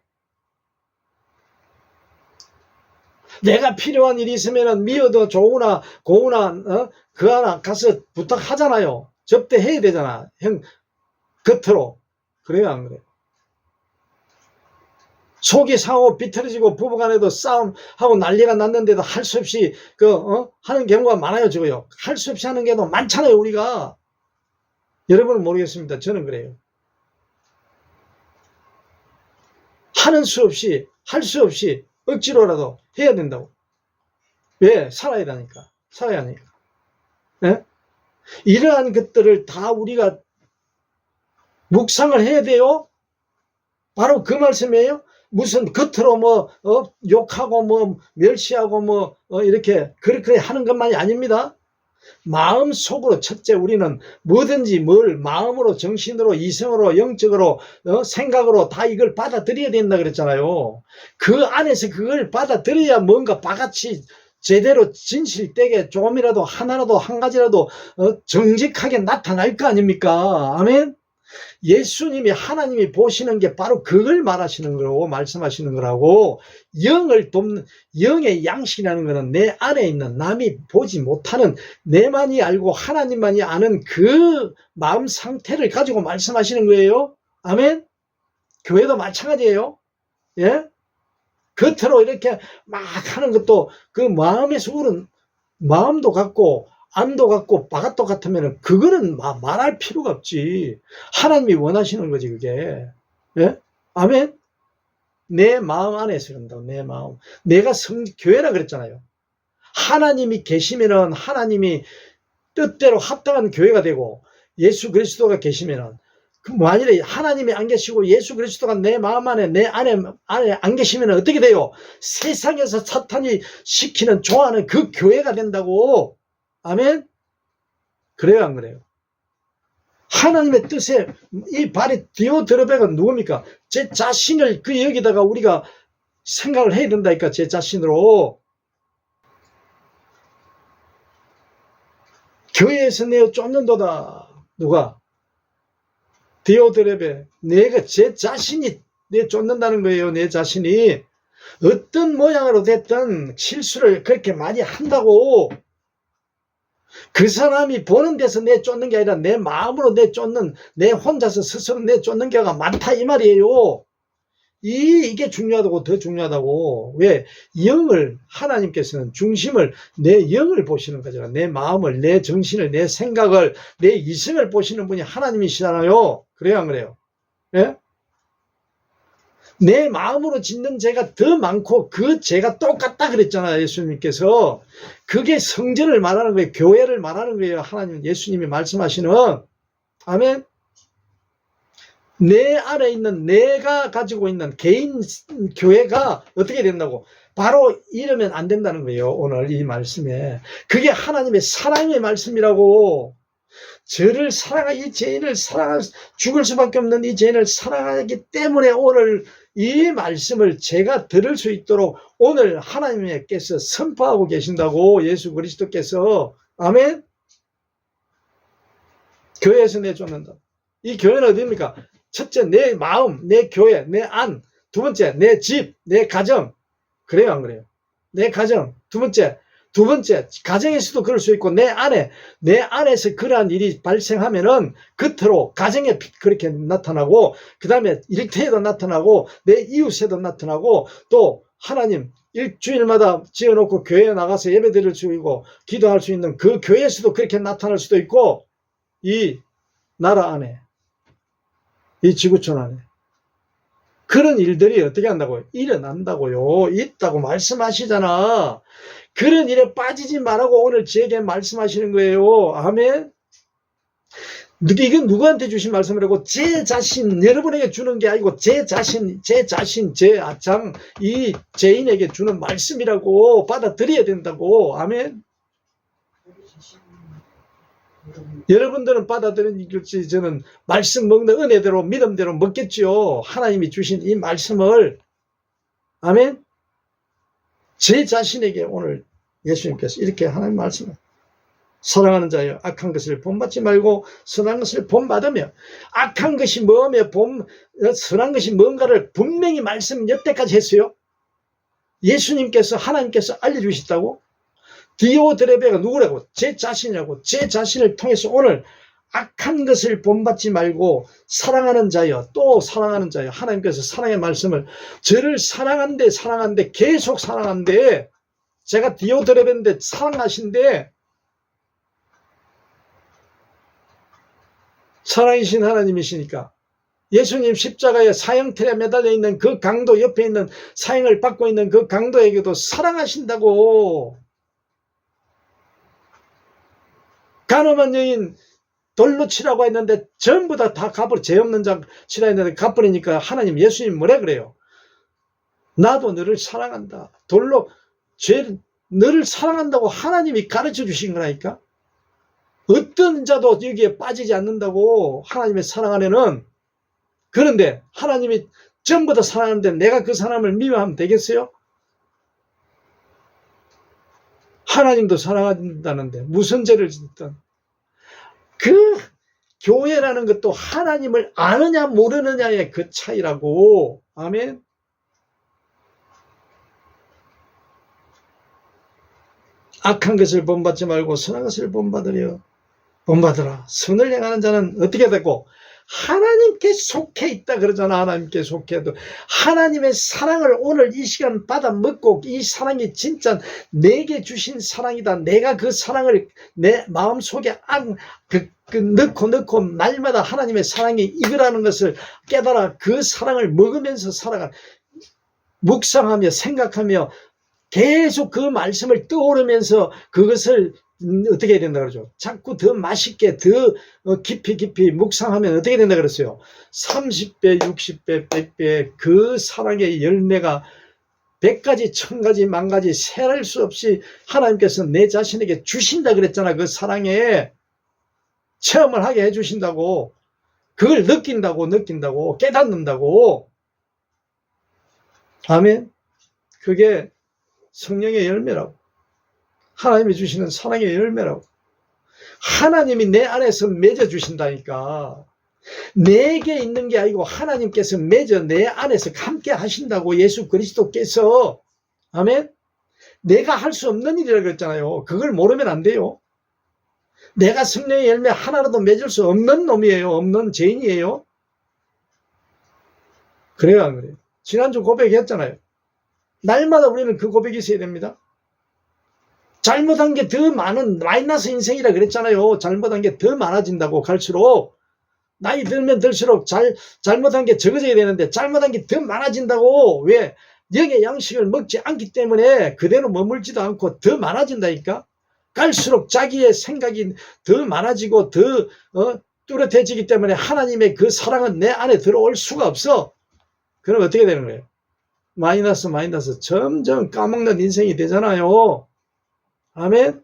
내가 필요한 일이 있으면 미워도 좋으나 고우나 그 하나 가서 부탁하잖아요. 접대해야 되잖아. 겉으로. 그래요, 안 그래요? 속이 상하고 비틀어지고 부부간에도 싸움하고 난리가 났는데도 할 수 없이 하는 경우가 많아요. 저거요. 할 수 없이 하는 경우도 많잖아요, 우리가. 여러분은 모르겠습니다. 저는 그래요. 할 수 없이 억지로라도 해야 된다고. 왜? 살아야 하니까. 네? 이러한 것들을 다 우리가 묵상을 해야 돼요. 바로 그 말씀이에요. 무슨 겉으로 욕하고 멸시하고 이렇게 그렇게 하는 것만이 아닙니다. 마음속으로 첫째 우리는 뭐든지 뭘 마음으로 정신으로 이성으로 영적으로 생각으로 다 이걸 받아들여야 된다 그랬잖아요. 그 안에서 그걸 받아들여야 뭔가 바같이 제대로 진실되게 조금이라도 하나라도 한 가지라도 정직하게 나타날 거 아닙니까? 아멘. 예수님이 하나님이 보시는 게 바로 그걸 말하시는 거라고 말씀하시는 거라고. 영을 돕는 영의 양식이라는 것은 내 안에 있는 남이 보지 못하는 내만이 알고 하나님만이 아는 그 마음 상태를 가지고 말씀하시는 거예요. 아멘. 교회도 마찬가지예요. 예? 겉으로 이렇게 막 하는 것도 그 마음에서 우는 마음도 같고 안도 같고 바깥도 같으면 그거는 말할 필요가 없지. 하나님이 원하시는 거지 그게. 예? 아멘. 내 마음 안에서 그런다고. 내 마음. 내가 교회라 그랬잖아요. 하나님이 계시면은 하나님이 뜻대로 합당한 교회가 되고 예수 그리스도가 계시면은 만일에 하나님이 안 계시고 예수 그리스도가 내 마음 안에 내 안에 안 계시면 어떻게 돼요? 세상에서 사탄이 시키는 좋아하는 그 교회가 된다고. 아멘. 그래요, 안 그래요? 하나님의 뜻에 이 발이 디오드레베가 누굽니까? 제 자신을 그 여기다가 우리가 생각을 해야 된다니까. 제 자신으로. 교회에서 내어 쫓는도다. 누가? 디오드레베. 내가 제 자신이 내 쫓는다는 거예요. 내 자신이. 어떤 모양으로 됐든 실수를 그렇게 많이 한다고. 그 사람이 보는 데서 내 쫓는 게 아니라 내 마음으로 내 쫓는, 내 혼자서 스스로 내 쫓는 경우가 많다 이 말이에요. 이게 중요하다고, 더 중요하다고. 왜? 영을, 하나님께서는 중심을, 내 영을 보시는 거잖아. 내 마음을, 내 정신을, 내 생각을, 내 이성을 보시는 분이 하나님이시잖아요. 그래요, 안 그래요? 예? 내 마음으로 짓는 죄가 더 많고 그 죄가 똑같다 그랬잖아요. 예수님께서. 그게 성전을 말하는 거예요. 교회를 말하는 거예요. 하나님, 예수님이 말씀하시는. 아멘. 내 안에 있는, 내가 가지고 있는 개인 교회가 어떻게 된다고? 바로 이러면 안 된다는 거예요. 오늘 이 말씀에. 그게 하나님의 사랑의 말씀이라고. 저를 이 죄인을 죽을 수밖에 없는 이 죄인을 사랑하기 때문에 오늘 이 말씀을 제가 들을 수 있도록 오늘 하나님께서 선포하고 계신다고. 예수 그리스도께서. 아멘. 교회에서 내쫓는다. 이 교회는 어디입니까? 첫째, 내 마음, 내 교회, 내 안. 두 번째, 내 집, 내 가정. 그래요, 안 그래요? 내 가정. 두 번째, 가정에서도 그럴 수 있고, 내 안에서 그러한 일이 발생하면은, 겉으로, 가정에 그렇게 나타나고, 그 다음에 일터에도 나타나고, 내 이웃에도 나타나고, 또, 하나님, 일주일마다 지어놓고 교회에 나가서 예배 드릴 수 있고, 기도할 수 있는 그 교회에서도 그렇게 나타날 수도 있고, 이 나라 안에, 이 지구촌 안에. 그런 일들이 어떻게 한다고요? 일어난다고요. 있다고 말씀하시잖아. 그런 일에 빠지지 말라고 오늘 저에게 말씀하시는 거예요. 아멘. 이건 누구한테 주신 말씀이라고? 제 자신, 여러분에게 주는 게 아니고 제 자신, 이 죄인에게 주는 말씀이라고 받아들여야 된다고. 아멘. 여러분들은 받아들일지 저는 말씀 먹는 은혜대로 믿음대로 먹겠지요. 하나님이 주신 이 말씀을. 아멘. 제 자신에게 오늘 예수님께서 이렇게 하나님 말씀을, 사랑하는 자여 악한 것을 본받지 말고 선한 것을 본받으며. 악한 것이 뭐며 선한 것이 뭔가를 분명히 말씀 여태까지 했어요. 예수님께서, 하나님께서 알려주셨다고. 디오드레베가 누구라고? 제 자신이라고. 제 자신을 통해서 오늘 악한 것을 본받지 말고 사랑하는 자여, 또 사랑하는 자여. 하나님께서 사랑의 말씀을, 저를 사랑한데 계속 사랑한데, 제가 디오드레베인데 사랑하신데, 사랑이신 하나님이시니까. 예수님 십자가에 사형틀에 매달려 있는 그 강도, 옆에 있는 사형을 받고 있는 그 강도에게도 사랑하신다고. 가늠한 여인 돌로 치라고 했는데 전부 다 죄 없는 자 치라 했는데 갚으니까 하나님, 예수님 뭐라 그래요? 나도 너를 사랑한다. 너를 사랑한다고 하나님이 가르쳐 주신 거라니까. 어떤 자도 여기에 빠지지 않는다고, 하나님의 사랑 안에는. 그런데 하나님이 전부 다 사랑하는데 내가 그 사람을 미워하면 되겠어요? 하나님도 사랑한다는데 무슨 죄를 짓든. 그 교회라는 것도 하나님을 아느냐 모르느냐의 그 차이라고. 아멘. 악한 것을 본받지 말고 선한 것을 본받으라. 선을 행하는 자는 어떻게 되고? 하나님께 속해 있다 그러잖아. 하나님께 속해도 하나님의 사랑을 오늘 이 시간 받아 먹고, 이 사랑이 진짜 내게 주신 사랑이다. 내가 그 사랑을 내 마음속에 넣고 날마다 하나님의 사랑이 이거라는 것을 깨달아 그 사랑을 먹으면서 살아가, 묵상하며 생각하며 계속 그 말씀을 떠오르면서 그것을 어떻게 해야 된다 그러죠? 자꾸 더 맛있게, 더 깊이 묵상하면 어떻게 된다 그랬어요? 30배, 60배, 100배 그 사랑의 열매가 100가지, 1000가지, 10,000가지 세할 수 없이 하나님께서 내 자신에게 주신다 그랬잖아. 그 사랑에. 체험을 하게 해주신다고, 그걸 느낀다고, 깨닫는다고. 아멘. 그게 성령의 열매라고. 하나님이 주시는 사랑의 열매라고. 하나님이 내 안에서 맺어주신다니까. 내게 있는 게 아니고 하나님께서 맺어 내 안에서 함께 하신다고. 예수 그리스도께서. 아멘. 내가 할 수 없는 일이라고 그랬잖아요. 그걸 모르면 안 돼요. 내가 성령의 열매 하나라도 맺을 수 없는 놈이에요. 없는 죄인이에요. 그래요, 안 그래요? 지난주 고백했잖아요. 날마다 우리는 그 고백이 있어야 됩니다. 잘못한 게 더 많은 마이너스 인생이라 그랬잖아요. 잘못한 게 더 많아진다고. 갈수록 나이 들면 들수록 잘못한 게 적어져야 되는데 잘못한 게 더 많아진다고. 왜? 영의 양식을 먹지 않기 때문에 그대로 머물지도 않고 더 많아진다니까. 갈수록 자기의 생각이 더 많아지고 더 뚜렷해지기 때문에 하나님의 그 사랑은 내 안에 들어올 수가 없어. 그럼 어떻게 되는 거예요? 마이너스 점점 까먹는 인생이 되잖아요. 아멘.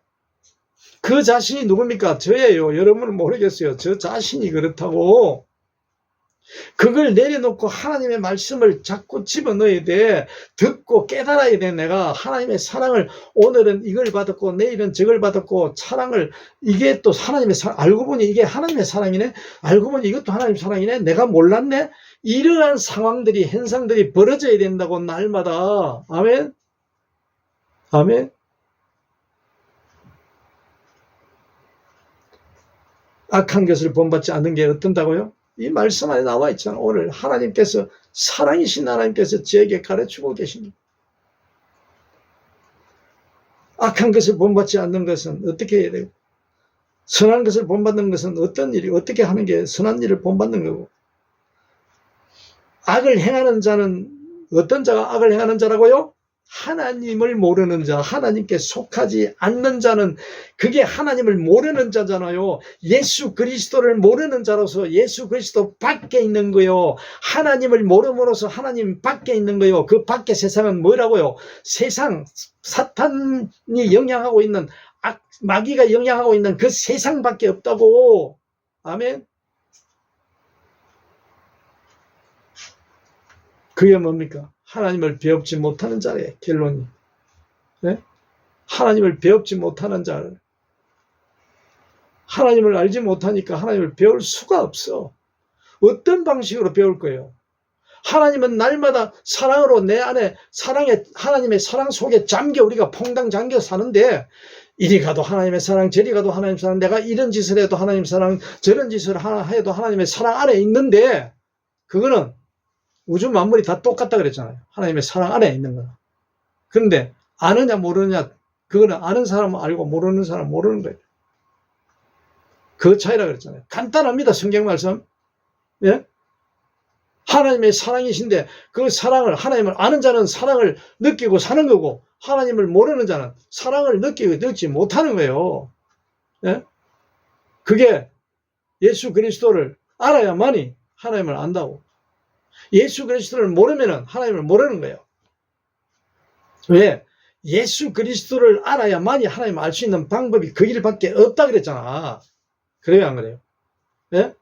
그 자신이 누굽니까? 저예요. 여러분은 모르겠어요. 저 자신이 그렇다고. 그걸 내려놓고 하나님의 말씀을 자꾸 집어넣어야 돼. 듣고 깨달아야 돼. 내가 하나님의 사랑을, 오늘은 이걸 받았고 내일은 저걸 받았고, 사랑을, 이게 또 하나님의 사랑, 알고 보니 이게 하나님의 사랑이네, 알고 보니 이것도 하나님의 사랑이네, 내가 몰랐네. 이러한 상황들이, 현상들이 벌어져야 된다고. 날마다. 아멘. 아멘. 악한 것을 본받지 않는 게 어떤다고요? 이 말씀 안에 나와 있잖아. 오늘 하나님께서, 사랑이신 하나님께서 저에게 가르치고 계십니다. 악한 것을 본받지 않는 것은 어떻게 해야 되고, 선한 것을 본받는 것은 어떤 일이, 어떻게 하는 게 선한 일을 본받는 거고, 악을 행하는 자는 어떤 자가 악을 행하는 자라고요? 하나님을 모르는 자, 하나님께 속하지 않는 자는, 그게 하나님을 모르는 자잖아요. 예수 그리스도를 모르는 자로서 예수 그리스도 밖에 있는 거요. 하나님을 모름으로써 하나님 밖에 있는 거요. 그 밖에 세상은 뭐라고요? 세상, 사탄이 영향하고 있는, 마귀가 영향하고 있는 그 세상밖에 없다고. 아멘. 그게 뭡니까? 하나님을 배웁지 못하는 자래. 결론이. 네? 하나님을 배웁지 못하는 자를. 하나님을 알지 못하니까 하나님을 배울 수가 없어. 어떤 방식으로 배울 거예요? 하나님은 날마다 사랑으로 내 안에, 하나님의 사랑 속에 잠겨, 우리가 퐁당 잠겨 사는데, 이리 가도 하나님의 사랑, 저리 가도 하나님의 사랑, 내가 이런 짓을 해도 하나님의 사랑, 저런 짓을 해도 하나님의 사랑 안에 있는데, 그거는 우주 만물이 다 똑같다 그랬잖아요. 하나님의 사랑 안에 있는 거야. 그런데 아느냐 모르느냐, 그거는 아는 사람은 알고 모르는 사람은 모르는 거예요. 그 차이라 그랬잖아요. 간단합니다. 성경 말씀. 예? 하나님의 사랑이신데 그 사랑을, 하나님을 아는 자는 사랑을 느끼고 사는 거고, 하나님을 모르는 자는 사랑을 느끼지 못하는 거예요. 예? 그게 예수 그리스도를 알아야만이 하나님을 안다고. 예수 그리스도를 모르면 하나님을 모르는 거예요. 왜? 예수 그리스도를 알아야만이 하나님을 알 수 있는 방법이 그 길밖에 없다 그랬잖아. 그래요, 안 그래요? 예?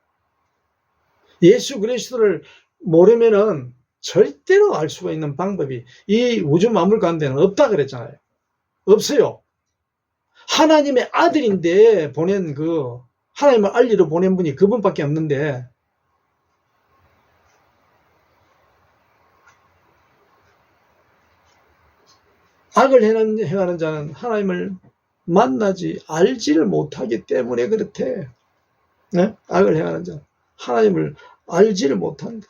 예수 그리스도를 모르면은 절대로 알 수가 있는 방법이 이 우주 만물 가운데는 없다 그랬잖아요. 없어요. 하나님의 아들인데 보낸 하나님을 알리러 보낸 분이 그분밖에 없는데, 악을 행하는 자는 하나님을 만나지, 알지를 못하기 때문에 그렇대. 네? 악을 행하는 자는 하나님을 알지를 못한다.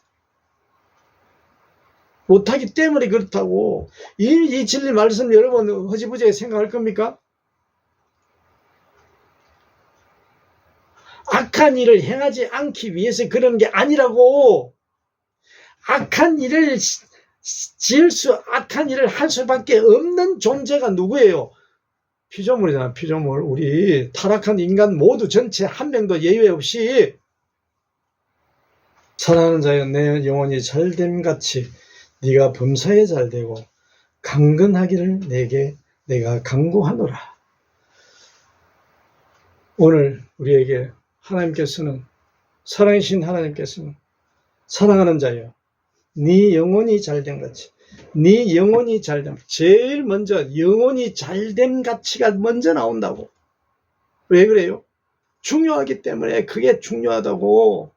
못하기 때문에 그렇다고. 이 진리 말씀 여러분 허지부지하게 생각할 겁니까? 악한 일을 행하지 않기 위해서 그런 게 아니라고. 악한 일을 악한 일을 할 수밖에 없는 존재가 누구예요? 피조물이잖아, 피조물. 우리 타락한 인간 모두 전체 한 명도 예외 없이. 사랑하는 자여, 내 영혼이 잘됨같이 네가 범사에 잘되고 강건하기를 내가 간구하노라. 오늘 우리에게 사랑이신 하나님께서는 사랑하는 자여, 네 영혼이 잘된 같이, 네 영혼이 잘됨, 제일 먼저 영혼이 잘됨 가치가 먼저 나온다고. 왜 그래요? 중요하기 때문에. 그게 중요하다고.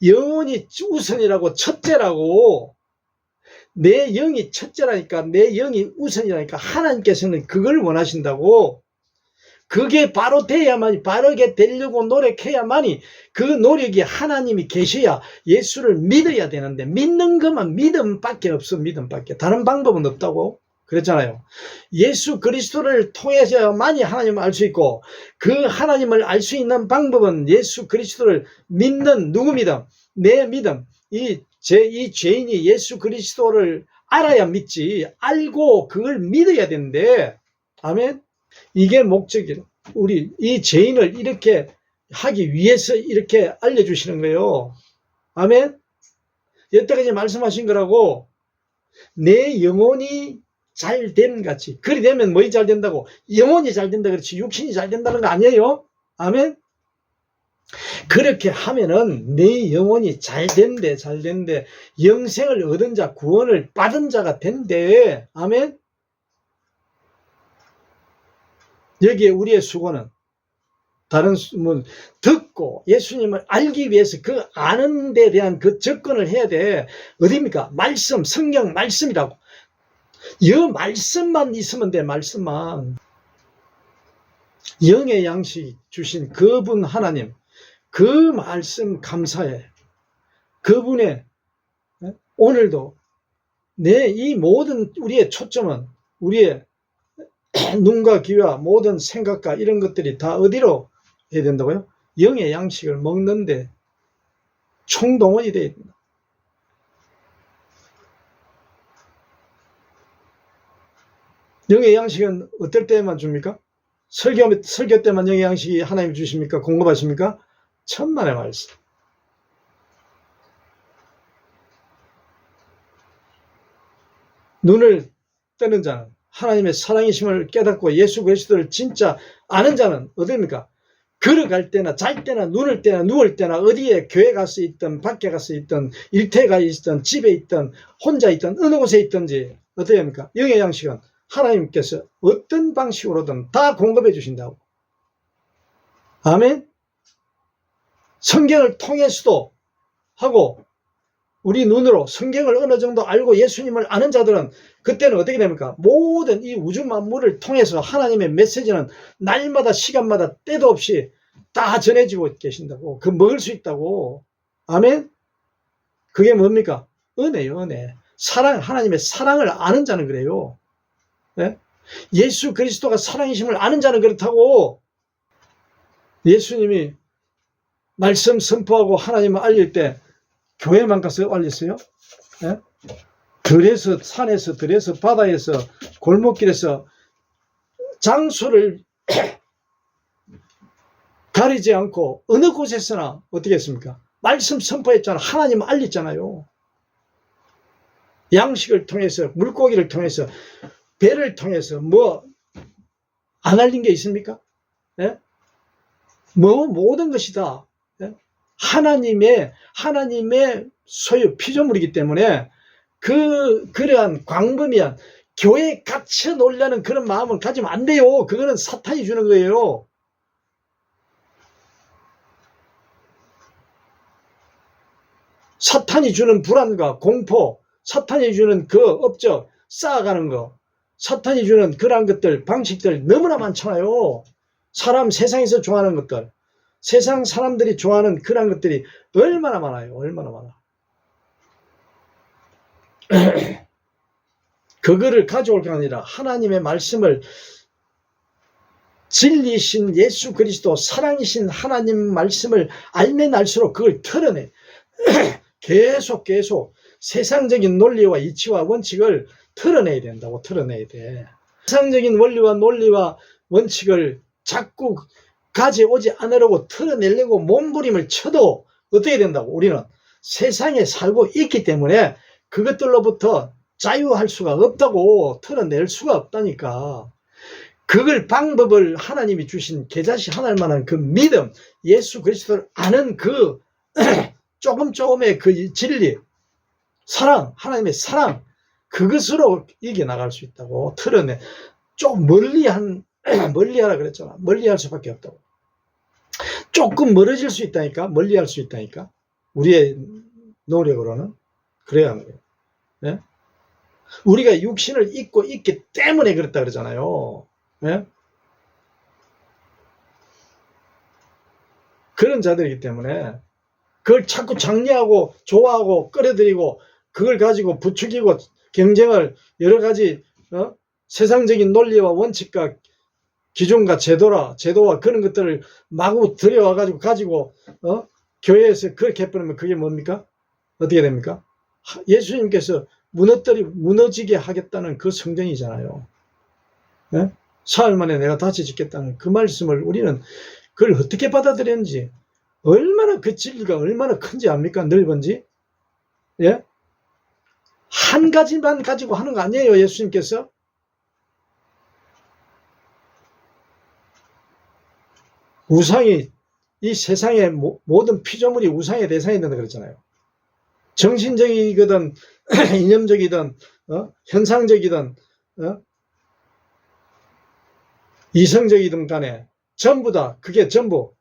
영혼이 우선이라고, 첫째라고. 내 영이 첫째라니까, 내 영이 우선이라니까. 하나님께서는 그걸 원하신다고. 그게 바로 돼야만이, 바르게 되려고 노력해야만이, 그 노력이 하나님이 계셔야 예수를 믿어야 되는데, 믿는 것만 믿음밖에 없어. 믿음밖에. 다른 방법은 없다고 그랬잖아요. 예수 그리스도를 통해서만이 하나님을 알 수 있고, 그 하나님을 알 수 있는 방법은 예수 그리스도를 믿는 누구 믿음? 내 믿음. 이 죄인이 예수 그리스도를 알아야 믿지. 알고 그걸 믿어야 되는데, 아멘. 이게 목적이에요. 우리 이 죄인을 이렇게 하기 위해서 이렇게 알려주시는 거예요. 아멘. 여태까지 말씀하신 거라고. 내 영혼이 잘됨 같이. 그리 되면 뭐이 잘 된다고? 영혼이 잘 된다 그렇지 육신이 잘 된다는 거 아니에요? 아멘. 그렇게 하면은 내 영혼이 잘 된대. 영생을 얻은 자, 구원을 받은 자가 된대. 아멘. 여기에 우리의 수고는 다른 듣고 예수님을 알기 위해서 그 아는 데 대한 그 접근을 해야 돼. 어디입니까? 말씀, 성경 말씀이라고. 이 말씀만 있으면 돼. 말씀만. 영의 양식 주신 그분 하나님, 그 말씀 감사해. 그분의 오늘도 내 이 모든 우리의 초점은, 우리의 눈과 귀와 모든 생각과 이런 것들이 다 어디로 해야 된다고요? 영의 양식을 먹는데 총동원이 되어야 된다. 영의 양식은 어떨 때만 줍니까? 설교 때만 영의 양식이 하나님이 주십니까? 공급하십니까? 천만의 말씀. 눈을 뜨는 자는, 하나님의 사랑이심을 깨닫고 예수 그리스도를 진짜 아는 자는 어디입니까? 걸어갈 때나 잘 때나 눈을 때나 누울 때나 어디에 교회 가서 있든 밖에 가서 있든 일터에 가 있든 집에 있든 혼자 있든 어느 곳에 있든지 어떻게 합니까? 영의 양식은 하나님께서 어떤 방식으로든 다 공급해 주신다고. 아멘. 성경을 통해서도 하고, 우리 눈으로 성경을 어느 정도 알고 예수님을 아는 자들은 그때는 어떻게 됩니까? 모든 이 우주 만물을 통해서 하나님의 메시지는 날마다 시간마다 때도 없이 다 전해지고 계신다고. 그 먹을 수 있다고. 아멘. 그게 뭡니까? 은혜요, 은혜. 사랑, 하나님의 사랑을 아는 자는 그래요. 네? 예수 그리스도가 사랑이심을 아는 자는 그렇다고. 예수님이 말씀 선포하고 하나님을 알릴 때 교회만 가서 알렸어요? 네? 들에서, 산에서, 들에서, 바다에서, 골목길에서 장소를 가리지 않고 어느 곳에서나 어떻게 했습니까? 말씀 선포했잖아. 하나님 알렸잖아요. 양식을 통해서, 물고기를 통해서, 배를 통해서 뭐 안 알린 게 있습니까? 네? 뭐 모든 것이 다 하나님의 소유 피조물이기 때문에 그러한 광범위한 교회에 갇혀 놀려는 그런 마음을 가지면 안 돼요. 그거는 사탄이 주는 거예요. 사탄이 주는 불안과 공포, 사탄이 주는 그 업적, 쌓아가는 거, 사탄이 주는 그러한 것들, 방식들 너무나 많잖아요. 세상에서 좋아하는 것들, 세상 사람들이 좋아하는 그런 것들이 얼마나 많아요. 얼마나 많아. 그거를 가져올 게 아니라 하나님의 말씀을, 진리이신 예수 그리스도, 사랑이신 하나님 말씀을 알면 알수록 그걸 털어내. 계속 세상적인 논리와 이치와 원칙을 털어내야 된다고. 털어내야 돼. 세상적인 원리와 논리와 원칙을 자꾸 가져오지 않으려고 털어내려고 몸부림을 쳐도 어떻게 된다고? 우리는 세상에 살고 있기 때문에 그것들로부터 자유할 수가 없다고. 털어낼 수가 없다니까. 그걸 방법을 하나님이 주신 계자시 하나님만한 그 믿음, 예수 그리스도를 아는 그 조금의 그 진리, 사랑, 하나님의 사랑, 그것으로 이겨나갈 수 있다고. 틀어내. 좀 멀리하라 그랬잖아. 멀리할 수밖에 없다고. 조금 멀어질 수 있다니까. 멀리할 수 있다니까. 우리의 노력으로는. 그래야 하는 거예요. 네? 우리가 육신을 입고 있기 때문에 그랬다 그러잖아요. 네? 그런 자들이기 때문에 그걸 자꾸 장려하고 좋아하고 끌어들이고 그걸 가지고 부추기고 경쟁을 여러 가지 세상적인 논리와 원칙과 기준과 제도와 그런 것들을 마구 들여와 가지고 교회에서 그렇게 해버리면 그게 뭡니까? 어떻게 됩니까? 예수님께서 무너지게 하겠다는 그 성경이잖아요. 네? 사흘 만에 내가 다시 짓겠다는 그 말씀을 우리는 그걸 어떻게 받아들였는지, 얼마나 그 진리가 얼마나 큰지 압니까? 넓은지. 예? 한 가지만 가지고 하는 거 아니에요, 예수님께서? 우상이, 이 세상의 모든 피조물이 우상의 대상이 된다 그랬잖아요. 정신적이든 이념적이든 현상적이든 이성적이든 간에 전부 다 그게 전부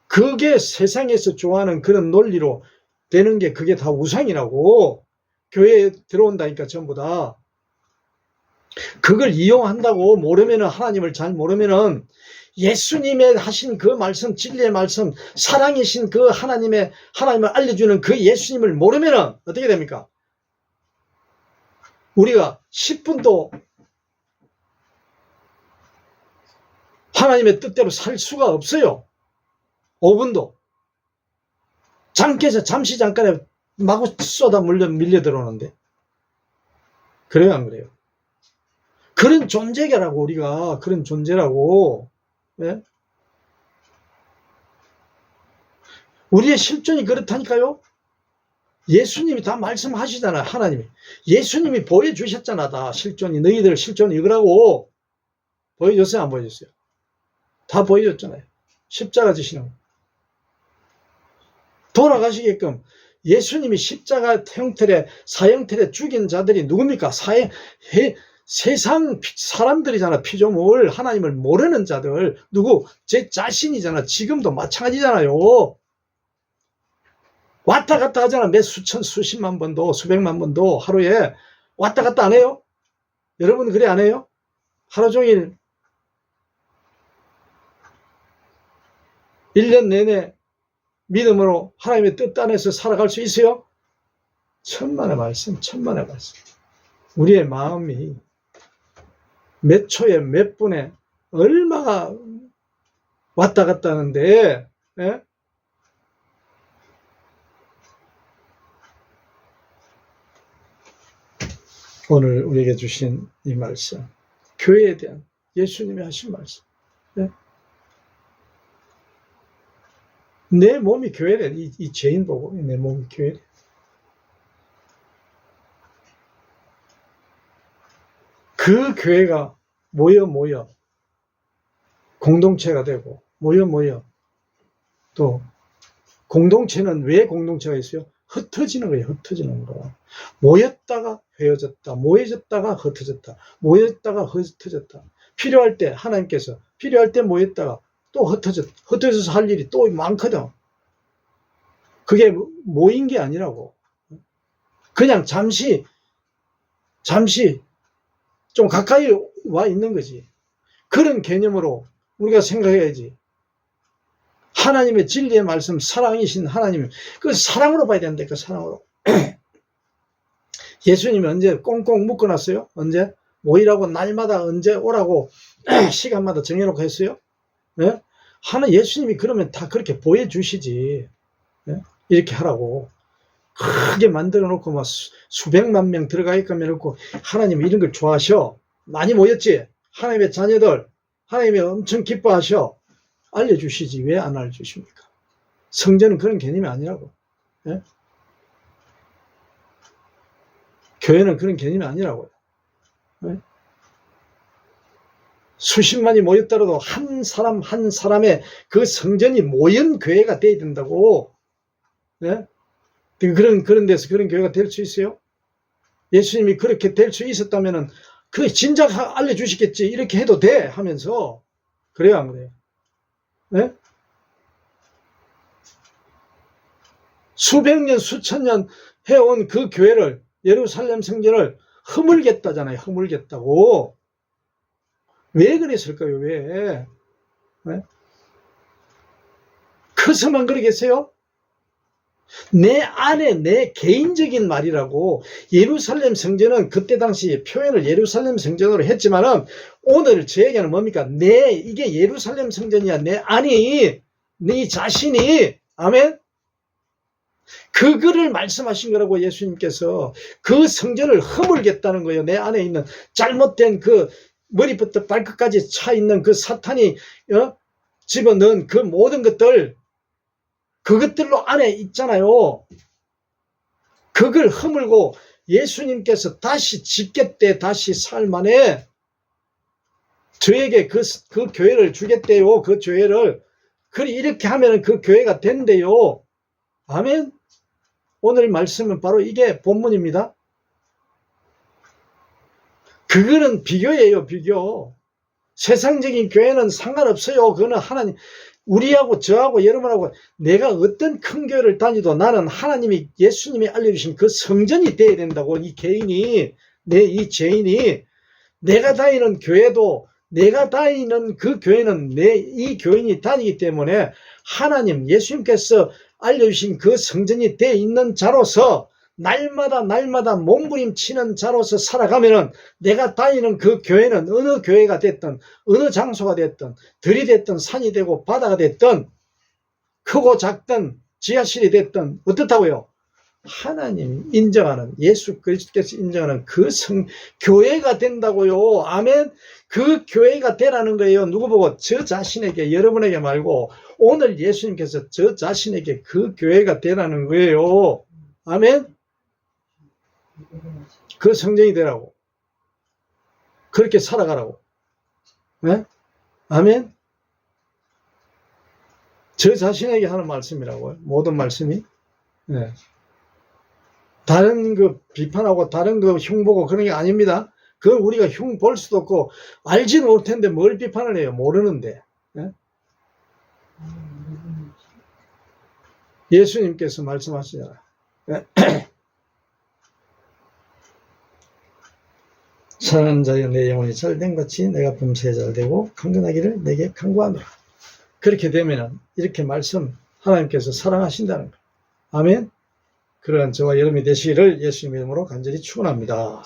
그게 세상에서 좋아하는 그런 논리로 되는 게 그게 다 우상이라고. 교회에 들어온다니까 전부 다. 그걸 이용한다고. 모르면은, 하나님을 잘 모르면은 예수님의 하신 그 말씀, 진리의 말씀, 사랑이신 그 하나님을 알려주는 그 예수님을 모르면은 어떻게 됩니까? 우리가 10분도 하나님의 뜻대로 살 수가 없어요. 5분도. 잠시 잠깐에 마구 밀려 들어오는데. 그래요, 안 그래요? 그런 존재라고, 우리가. 그런 존재라고. 네? 우리의 실존이 그렇다니까요. 예수님이 다 말씀하시잖아요. 하나님이. 예수님이 보여주셨잖아. 다 실존이. 너희들 실존이 이거라고. 보여줬어요, 안 보여줬어요? 다 보여줬잖아요. 십자가 지시는 거. 돌아가시게끔 예수님이 십자가 형틀에, 사형틀에 죽인 자들이 누굽니까? 세상 사람들이잖아. 피조물, 하나님을 모르는 자들. 누구? 제 자신이잖아. 지금도 마찬가지잖아요. 왔다 갔다 하잖아. 몇 수천, 수십만 번도, 수백만 번도 하루에 왔다 갔다 안 해요? 여러분 그래 안 해요? 하루 종일 1년 내내 믿음으로 하나님의 뜻 안에서 살아갈 수 있어요? 천만의 말씀. 우리의 마음이 몇 초에 몇 분에 얼마가 왔다 갔다 하는데, 예? 오늘 우리에게 주신 이 말씀, 교회에 대한 예수님이 하신 말씀. 예? 내 몸이 교회래. 이 죄인 보고 내 몸이 교회래. 그 교회가 모여 공동체가 되고 모여 또 공동체는 왜 공동체가 있어요? 흩어지는 거예요. 흩어지는 거. 모였다가 헤어졌다. 모여졌다가 흩어졌다. 모였다가 흩어졌다. 필요할 때 하나님께서 필요할 때 모였다가 또 흩어져서 할 일이 또 많거든. 그게 모인 게 아니라고. 그냥 잠시 좀 가까이 와 있는 거지. 그런 개념으로 우리가 생각해야지. 하나님의 진리의 말씀, 사랑이신 하나님, 그 사랑으로 봐야 되는데, 그 사랑으로. 예수님이 언제 꽁꽁 묶어놨어요? 언제? 모이라고 날마다 언제 오라고 시간마다 정해놓고 했어요? 네? 예수님이 그러면 다 그렇게 보여주시지. 네? 이렇게 하라고. 크게 만들어 놓고 막 수백만 명 들어가게끔 해놓고 하나님이 이런 걸 좋아하셔. 많이 모였지? 하나님의 자녀들, 하나님이 엄청 기뻐하셔. 알려주시지. 왜 안 알려주십니까? 성전은 그런 개념이 아니라고. 네? 교회는 그런 개념이 아니라고요. 네? 수십만이 모였더라도 한 사람 한 사람의 그 성전이 모인 교회가 돼야 된다고. 네? 그런 데서 그런 교회가 될 수 있어요? 예수님이 그렇게 될 수 있었다면은 그 진작 알려주시겠지. 이렇게 해도 돼 하면서. 그래요, 안 그래요? 네? 수백 년, 수천 년 해온 그 교회를, 예루살렘 성전을 허물겠다잖아요. 허물겠다고. 왜 그랬을까요? 왜? 네? 커서만 그러겠어요? 내 안에 내 개인적인 말이라고. 예루살렘 성전은 그때 당시 표현을 예루살렘 성전으로 했지만은 오늘 제 얘기는 뭡니까? 이게 예루살렘 성전이야. 내 안이, 네 자신이. 아멘? 그거를 말씀하신 거라고. 예수님께서 그 성전을 허물겠다는 거예요. 내 안에 있는 잘못된 그 머리부터 발끝까지 차 있는 그 사탄이 집어넣은 그 모든 것들, 그것들로 안에 있잖아요. 그걸 허물고 예수님께서 다시 짓겠대. 다시 살만해. 저에게 그 교회를 주겠대요. 그 교회를. 이렇게 하면 그 교회가 된대요. 아멘. 오늘 말씀은 바로 이게 본문입니다. 그거는 비교예요. 비교. 세상적인 교회는 상관없어요. 그거는 하나님, 우리하고 저하고 여러분하고 내가 어떤 큰 교회를 다니도 나는 하나님이, 예수님이 알려주신 그 성전이 돼야 된다고. 이 개인이, 이 죄인이, 내가 다니는 교회도, 내가 다니는 그 교회는 이 교인이 다니기 때문에 하나님, 예수님께서 알려주신 그 성전이 돼 있는 자로서 날마다 몸부림치는 자로서 살아가면은 내가 다니는 그 교회는 어느 교회가 됐든 어느 장소가 됐든 들이 됐든 산이 되고 바다가 됐든 크고 작든 지하실이 됐든 어떻다고요? 하나님 인정하는, 예수 그리스도께서 인정하는 그 교회가 된다고요. 아멘. 그 교회가 되라는 거예요. 누구 보고? 저 자신에게, 여러분에게 말고 오늘 예수님께서 저 자신에게 그 교회가 되라는 거예요. 아멘. 그 성전이 되라고. 그렇게 살아가라고. 네? 아멘. 저 자신에게 하는 말씀이라고요. 모든 말씀이. 네. 다른 그 비판하고 다른 그 흉보고 그런 게 아닙니다. 그건 우리가 흉 볼 수도 없고 알지는 못했는데 뭘 비판을 해요. 모르는데. 네? 예수님께서 말씀하시잖아요. 네? 사랑하는 자여, 내 영혼이 잘된 같이 내가 범사에 잘되고 강건하기를 내게 간구하노라. 그렇게 되면은 이렇게 말씀, 하나님께서 사랑하신다는 거예요. 아멘. 그러한 저와 여러분이 되시기를 예수님의 이름으로 간절히 축원합니다.